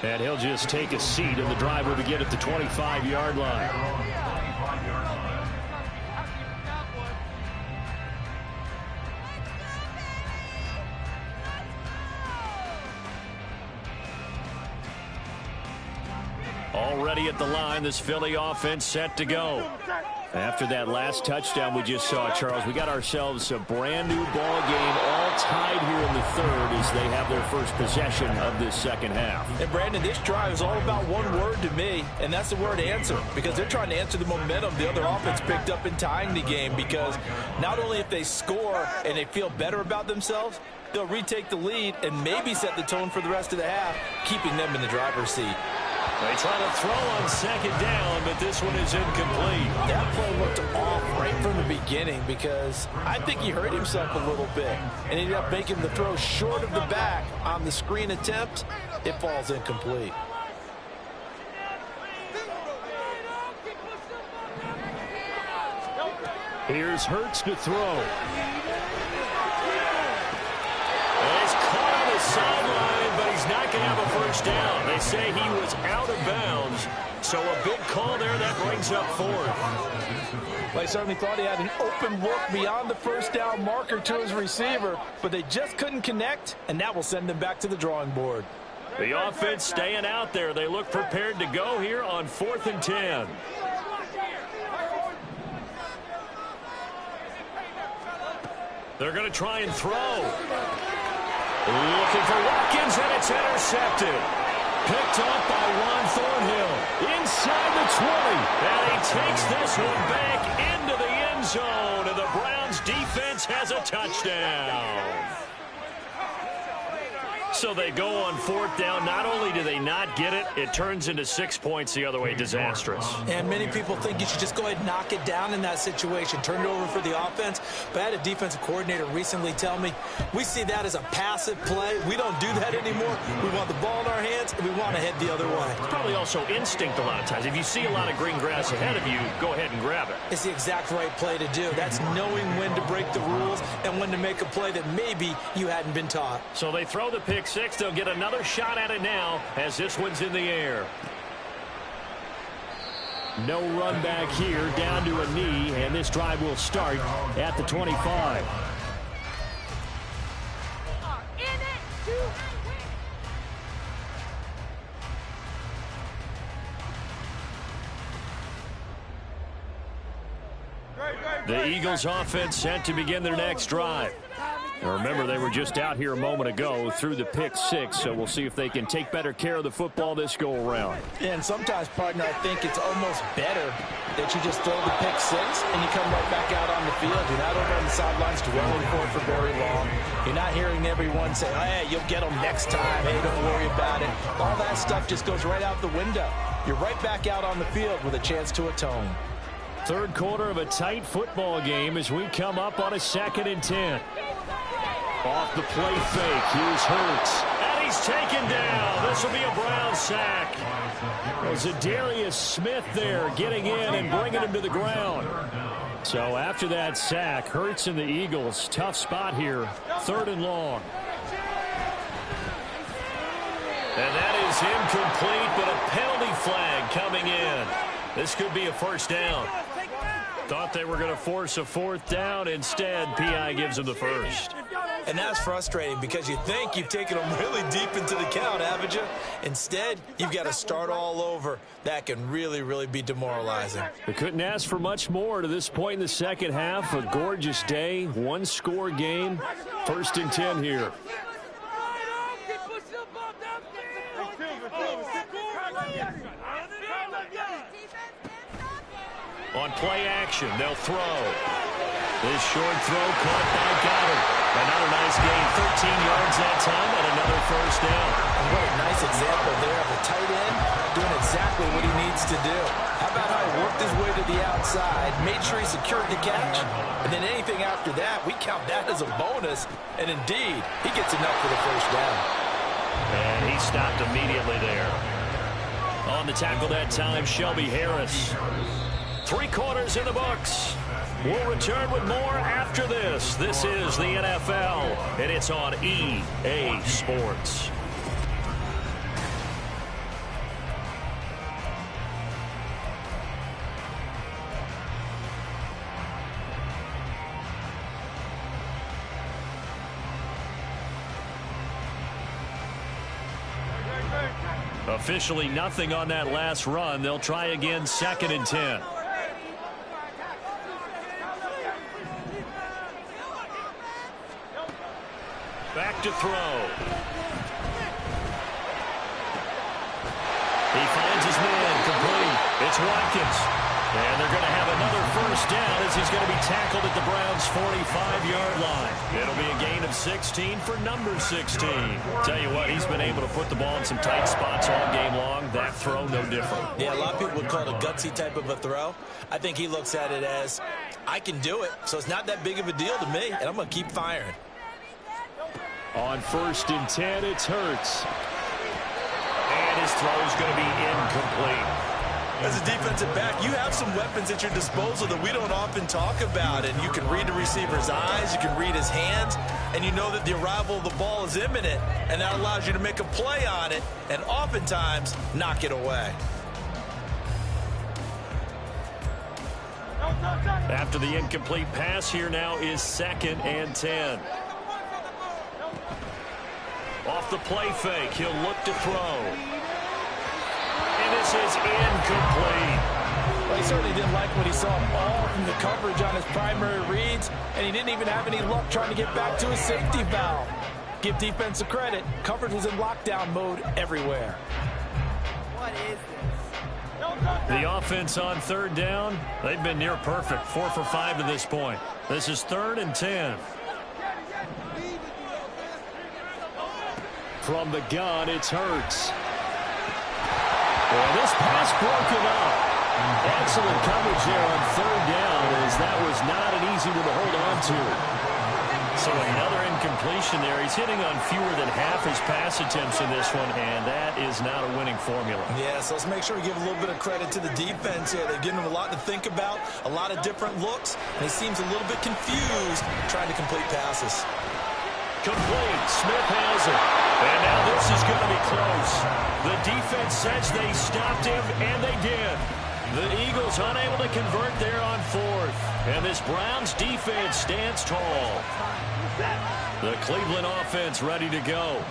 And he'll just take a seat, and the drive will begin at the 25-yard line. Already at the line, this Philly offense set to go. After that last touchdown we just saw, Charles, we got ourselves a brand-new ball game, all tied here in the third as they have their first possession of this second half. And, Brandon, this drive is all about one word to me, and that's the word answer, because they're trying to answer the momentum the other offense picked up in tying the game, because not only if they score and they feel better about themselves, they'll retake the lead and maybe set the tone for the rest of the half, keeping them in the driver's seat. They try to throw on second down, but this one is incomplete. That play looked off right from the beginning because I think he hurt himself a little bit and ended up making the throw short of the back on the screen attempt. It falls incomplete. Here's Hurts to throw. He's caught on the sideline, but he's not going to have a first down. They say he was out of bounds, so a big call there that brings up fourth. Well, I certainly thought he had an open look beyond the first down marker to his receiver, but they just couldn't connect, and that will send them back to the drawing board. The offense staying out there. They look prepared to go here on 4th and 10. They're going to try and throw. Looking for Watkins, and it's intercepted. Picked off by Juan Thornhill. Inside the 20. And he takes this one back into the end zone. And the Browns defense has a touchdown. So they go on 4th down. Not only do they not get it, it turns into 6 points the other way. Disastrous. And many people think you should just go ahead and knock it down in that situation. Turn it over for the offense. But I had a defensive coordinator recently tell me, we see that as a passive play. We don't do that anymore. We want the ball in our hands, and we want to head the other way. It's probably also instinct a lot of times. If you see a lot of green grass ahead of you, go ahead and grab it. It's the exact right play to do. That's knowing when to break the rules and when to make a play that maybe you hadn't been taught. So they throw the pick six. They'll get another shot at it now as this one's in the air. No run back here, down to a knee, and this drive will start at the 25. The Eagles offense set to begin their next drive. Now remember, they were just out here a moment ago through the pick six, so we'll see if they can take better care of the football this go-around. And sometimes, partner, I think it's almost better that you just throw the pick six and you come right back out on the field. You're not over on the sidelines dwelling for very long. You're not hearing everyone say, hey, you'll get them next time. Hey, don't worry about it. All that stuff just goes right out the window. You're right back out on the field with a chance to atone. Third quarter of a tight football game as we come up on a 2nd and 10. Off the play fake, here's Hurts. And he's taken down. This will be a Brown sack. There's a Darius Smith there getting in and bringing him to the ground. So after that sack, Hurts and the Eagles, tough spot here, 3rd and long. And that is incomplete, but a penalty flag coming in. This could be a first down. Thought they were going to force a 4th down. Instead, P.I. gives them the first. And that's frustrating because you think you've taken them really deep into the count, haven't you? Instead, you've got to start all over. That can really, really be demoralizing. They couldn't ask for much more to this point in the second half. A gorgeous day, one-score game. 1st and 10 here. On play action, they'll throw. This short throw caught by Goddard. Another nice gain, yards that time and another first down. And what a nice example there of a tight end doing exactly what he needs to do. How about how he worked his way to the outside, made sure he secured the catch, and then anything after that, we count that as a bonus. And indeed, he gets enough for the first down. And he stopped immediately there. On the tackle that time, Shelby Harris. 3 quarters in the books. We'll return with more after this. This is the NFL, and it's on EA Sports. Officially nothing on that last run. They'll try again, 2nd and 10. Back to throw. He finds his man complete. It's Watkins. And they're going to have another first down as he's going to be tackled at the Browns' 45-yard line. It'll be a gain of 16 for number 16. Tell you what, he's been able to put the ball in some tight spots all game long. That throw, no different. Yeah, a lot of people would call it a gutsy type of a throw. I think he looks at it as, I can do it, so it's not that big of a deal to me, and I'm going to keep firing. On 1st and 10, it's Hurts. And his throw's going to be incomplete. As a defensive back, you have some weapons at your disposal that we don't often talk about. And you can read the receiver's eyes, you can read his hands, and you know that the arrival of the ball is imminent. And that allows you to make a play on it and oftentimes knock it away. After the incomplete pass, here now is 2nd and 10. Off the play fake, he'll look to throw. And this is incomplete. Well, he certainly didn't like what he saw all from the coverage on his primary reads, and he didn't even have any luck trying to get back to his safety valve. Give defense a credit. Coverage was in lockdown mode everywhere. What is this? The offense on 3rd down, they've been near perfect. 4 for 5 to this point. This is 3rd and 10. From the gun, it's Hurts. Well, this pass broken up. Excellent coverage there on 3rd down, as that was not an easy one to hold on to. So another incompletion there. He's hitting on fewer than half his pass attempts in this one, and that is not a winning formula. Yeah, so let's make sure we give a little bit of credit to the defense here. They're giving him a lot to think about, a lot of different looks, and he seems a little bit confused trying to complete passes. Complete. Smith has it. And now this is going to be close. The defense says they stopped him, and they did. The Eagles unable to convert there on 4th. And this Browns defense stands tall. The Cleveland offense ready to go.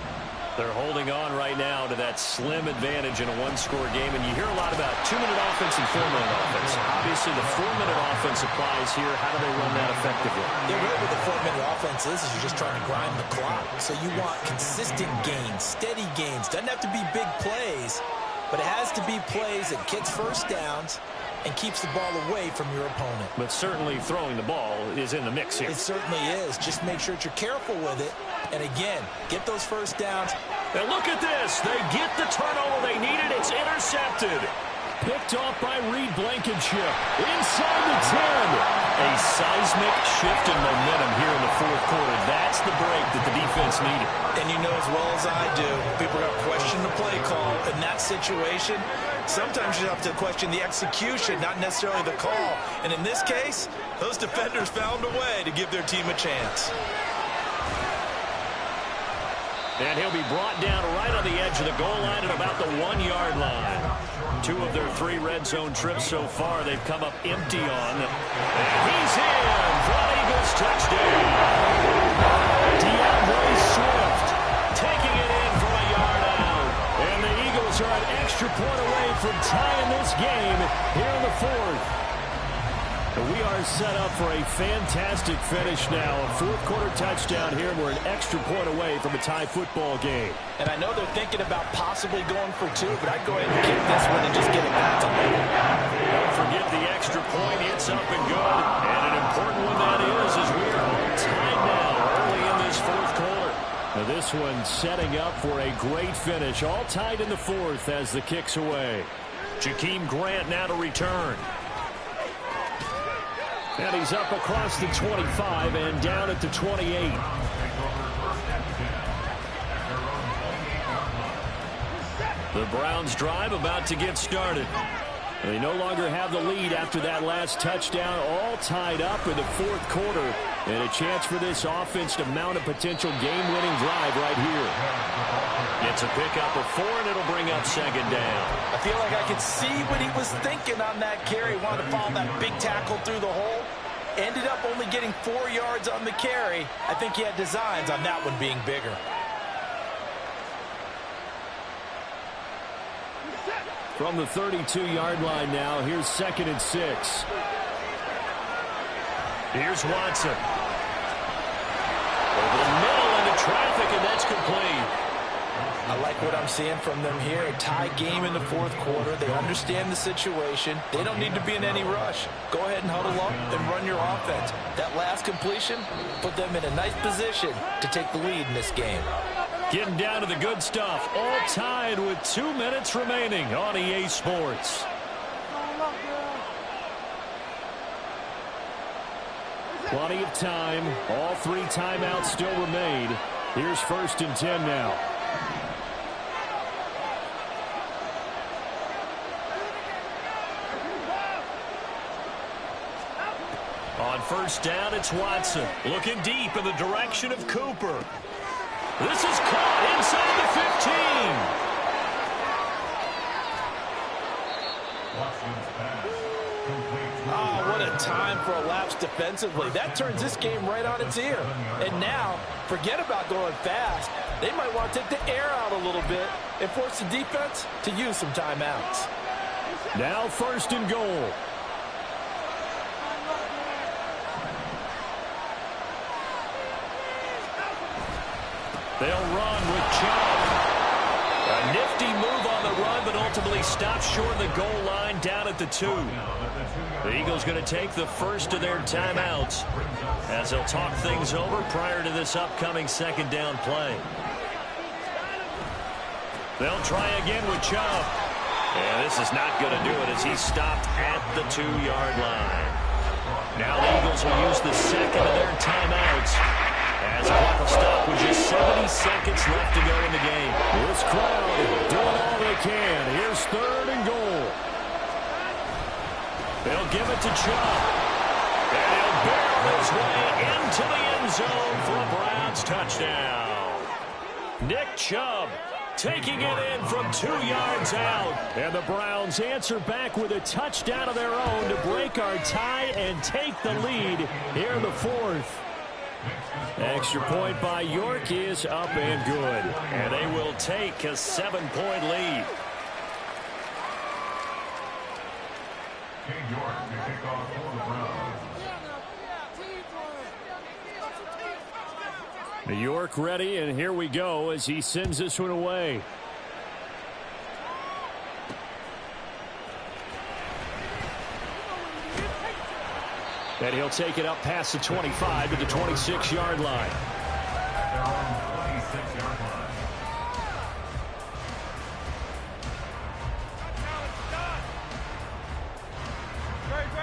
They're holding on right now to that slim advantage in a one-score game. And you hear a lot about 2-minute offense and 4-minute offense. Obviously, the 4-minute offense applies here. How do they run that effectively? Yeah, really what the 4-minute offense is you're just trying to grind the clock. So you want consistent gains, steady gains. Doesn't have to be big plays, but it has to be plays that gets first downs and keeps the ball away from your opponent. But certainly throwing the ball is in the mix here. It certainly is. Just make sure that you're careful with it. And again, get those first downs. And look at this. They get the turnover they needed. It's intercepted. Picked off by Reed Blankenship. Inside the 10. A seismic shift in momentum here in the 4th quarter. That's the break that the defense needed. And you know as well as I do, people are going to question the play call. In that situation, sometimes you have to question the execution, not necessarily the call. And in this case, those defenders found a way to give their team a chance. And he'll be brought down right on the edge of the goal line at about the 1-yard line. 2 of their 3 red zone trips so far, they've come up empty on. And he's in for an Eagles touchdown. DeAndre Swift taking it in from a yard out. And the Eagles are an extra point away from tying this game here in the 4th. We are set up for a fantastic finish now. A 4th quarter touchdown here. We're an extra point away from a tie football game. And I know they're thinking about possibly going for 2, but I'd go ahead and kick this one and just get it back to them. Don't forget the extra point. It's up and good. And an important one that is we are all tied now early in this 4th quarter. Now this one setting up for a great finish. All tied in the fourth as the kick's away. Jakeem Grant now to return. And he's up across the 25 and down at the 28. The Browns drive about to get started. They no longer have the lead after that last touchdown, all tied up in the fourth quarter. And a chance for this offense to mount a potential game-winning drive right here. It's a pickup of 4, and it'll bring up second down. I feel like I could see what he was thinking on that carry. Wanted to follow that big tackle through the hole. Ended up only getting 4 yards on the carry. I think he had designs on that one being bigger. From the 32-yard line now, here's 2nd and 6. Here's Watson. Over the middle into traffic, and that's complete. I like what I'm seeing from them here. A tie game in the fourth quarter. They understand the situation. They don't need to be in any rush. Go ahead and huddle up and run your offense. That last completion put them in a nice position to take the lead in this game. Getting down to the good stuff. All tied with 2 minutes remaining on EA Sports. Plenty of time. All 3 timeouts still remain. Here's 1st and 10 now. On 1st down, it's Watson. Looking deep in the direction of Cooper. This is caught inside the 15. Oh, what a time for a lapse defensively. That turns this game right on its ear. And now, forget about going fast. They might want to take the air out a little bit and force the defense to use some timeouts. Now 1st and goal. They'll run with Chubb. A nifty move on the run, but ultimately stops short of the goal line down at the 2. The Eagles going to take the first of their timeouts as they'll talk things over prior to this upcoming 2nd down play. They'll try again with Chubb. And this is not going to do it as he's stopped at the 2-yard line. Now the Eagles will use the 2nd of their timeouts as the clock will stop with just 70 seconds left to go in the game. This crowd doing all they can. Here's 3rd and goal. They'll give it to Chubb. And he'll barrel his way into the end zone for a Browns touchdown. Nick Chubb taking it in from 2 yards out. And the Browns answer back with a touchdown of their own to break our tie and take the lead here in the 4th. Extra point by York is up and good. And they will take a 7-point lead. York ready, and here we go as he sends this one away. And he'll take it up past the 25 to the 26-yard line.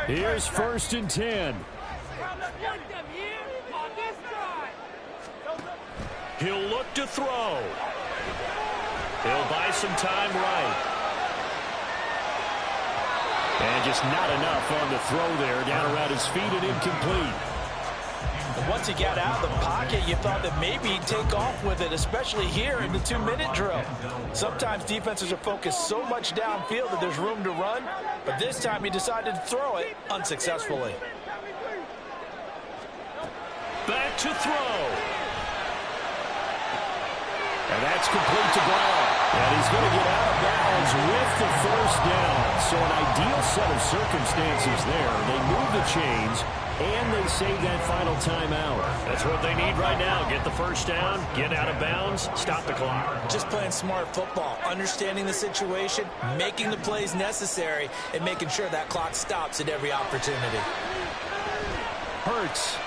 Here's 1st and 10. He'll look to throw. He'll buy some time right. And just not enough on the throw there. Down around his feet and incomplete. And once he got out of the pocket, you thought that maybe he'd take off with it, especially here in the 2-minute drill. Sometimes defenses are focused so much downfield that there's room to run, but this time he decided to throw it unsuccessfully. Back to throw. And that's complete to Brown. And he's going to get out of bounds with the 1st down. So an ideal set of circumstances there. They move the chains, and they save that final timeout. That's what they need right now. Get the 1st down, get out of bounds, stop the clock. Just playing smart football, understanding the situation, making the plays necessary, and making sure that clock stops at every opportunity. Hurts.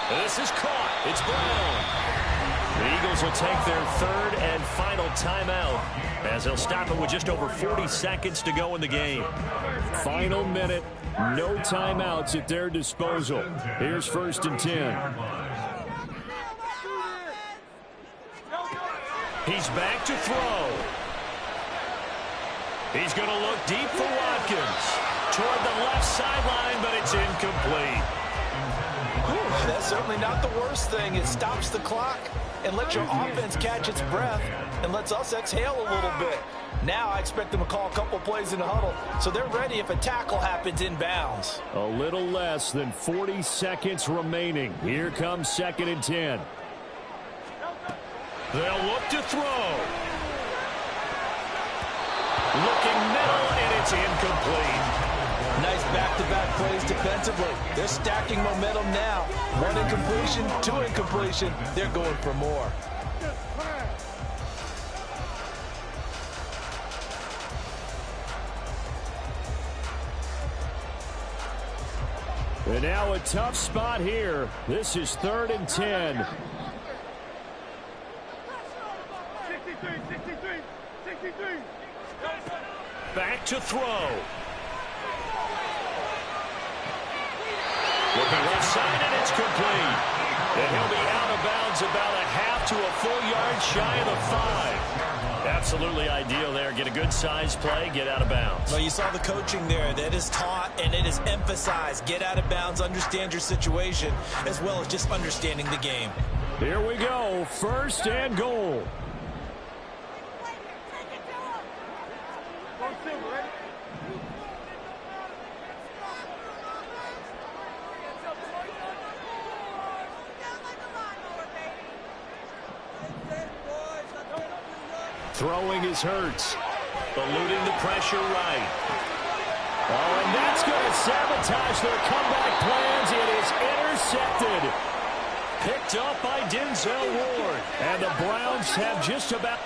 This is caught. It's Brown. The Eagles will take their third and final timeout as they'll stop it with just over 40 seconds to go in the game. Final minute, no timeouts at their disposal. Here's 1st and 10. He's back to throw. He's going to look deep for Watkins. Toward the left sideline, but it's incomplete. That's certainly not the worst thing. It stops the clock and lets your offense catch its breath and lets us exhale a little bit. Now I expect them to call a couple plays in the huddle, so they're ready if a tackle happens inbounds. A little less than 40 seconds remaining. Here comes 2nd and 10. They'll look to throw. Looking middle, and it's incomplete. Nice back-to-back plays defensively. They're stacking momentum now. 1 incompletion, 2 incompletion. They're going for more. And now a tough spot here. This is 3rd and 10. 63. Back to throw. Looking left side, and it's complete. And he'll be out of bounds about a half to a full yard shy of the 5. Absolutely ideal there. Get a good size play, get out of bounds. Well, you saw the coaching there. That is taught and it is emphasized. Get out of bounds, understand your situation, as well as just understanding the game. Here we go. 1st and goal. Throwing is Hurts. Eluding the pressure right. Oh, and that's going to sabotage their comeback plans. It is intercepted. Picked up by Denzel Ward. And the Browns have just about...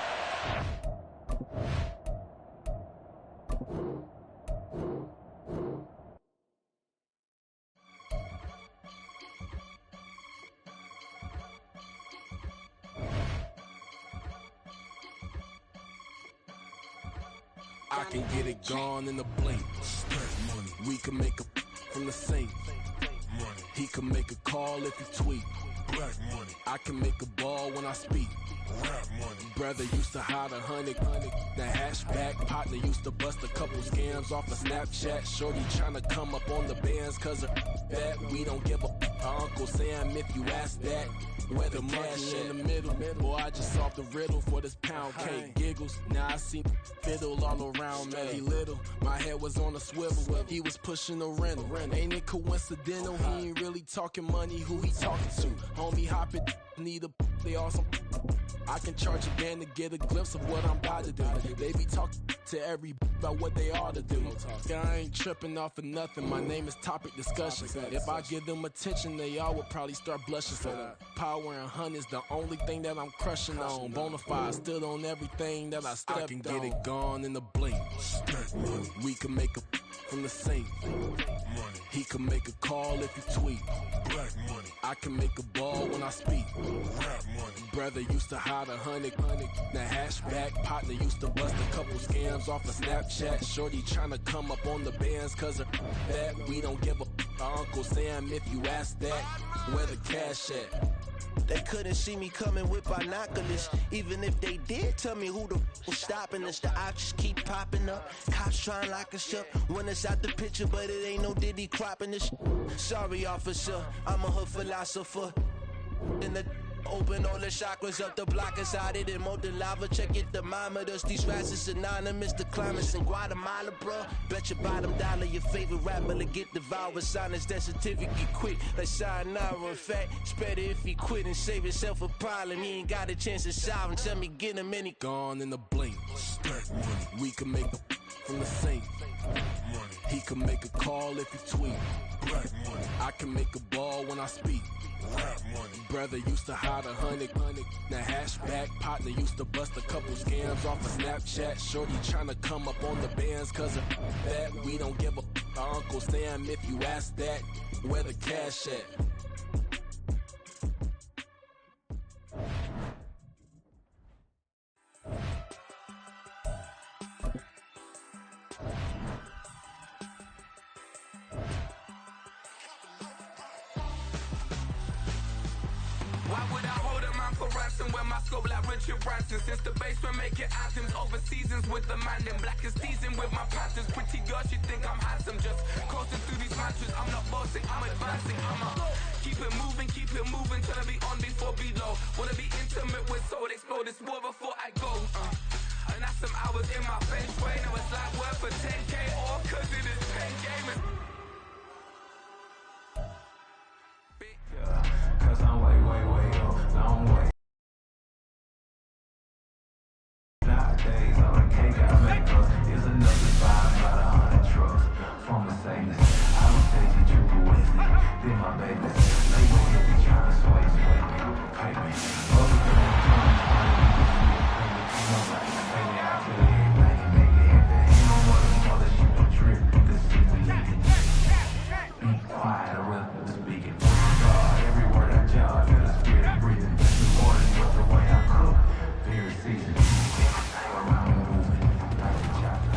I can get it gone in the blink. We can make a from the sink. He can make a call if he tweet. I can make a ball when I speak. Brother used to hide 100. The hatchback partner used to bust a couple scams off of Snapchat. Shorty tryna come up on the bands cause of that. We don't give a Uncle Sam if you ask that. Where the cash in the middle. Boy, I just solved the riddle for this pound cake. Giggles, now I see fiddle all around me. He little, my head was on a swivel. He was pushing a rental. Ain't it coincidental? He ain't really talking money, who he talking to? Homie hopping, need a they awesome. I can charge a band to get a glimpse of what I'm about to do. They be talking to every about what they ought to do. I ain't tripping off of nothing. My name is topic discussion. If I give them attention, they all would probably start blushing. So power and hunt is the only thing that I'm crushing on. Bonafide stood on everything that I stepped on. I can get it gone in the blink. We can make a from the sink. He can make a call if he tweet. I can make a ball when I speak. Brother used to hide 100. The hatchback partner used to bust a couple scams off of Snapchat. Shorty tryna come up on the bands cause of that. We don't give a Uncle Sam if you ask that. Where the cash at? They couldn't see me coming with binoculars. Even if they did, tell me who the was stopping us. The options keep popping up. Cops trying to lock us up. When it's out the picture, but it ain't no Diddy cropping this. Sorry, officer, I'm a hood philosopher. In the open all the chakras up the block inside it and molten lava. Check it, thermometers. These rats is synonymous to climates in Guatemala, bruh. Bet your bottom dollar your favorite rapper to get devoured. Sign his death certificate quick. Like sayonara. In fact, it's better if he quit and save himself a problem. He ain't got a chance to solve and tell me get him any. Gone in the blink. We can make a from the sink. He can make a call if he tweet. I can make a ball when I speak. Brother used to hide 100. The hatchback partner used to bust a couple scams off of Snapchat. Shorty tryna come up on the bands cause of that. We don't give a Uncle Sam if you ask that. Where the cash at? Why would I hold a man for ransom when my scope like Richard Branson? Since the basement making anthems over seasons with the man, then black is teasing with my panthers. Pretty girl, she think I'm handsome, just coasting through these mantras. I'm not bossing, I'm advancing. Keep it moving, trying to be on before below. Wanna be intimate with soul, explode this war before I go. And that's some hours in my bench way. Now it's like work for 10K, all cause it is 10 gamers. Cause I'm way, long way. Nowadays, all the cake I make us is enough to buy about 100 trucks from Mercedes. I don't take the trip to Wednesday, then my babies. They go hit me trying to sway people to pay me. Other than that, pay me, I tell you everything and make it happen. Ain't no mother, she don't trip, the shit we leaking. Be quiet, I'd rather speak it. Every word I judge, feel the spirit breathing. New Orleans, but the way I cook, very seasoned. Everything around me moving, like a chopper.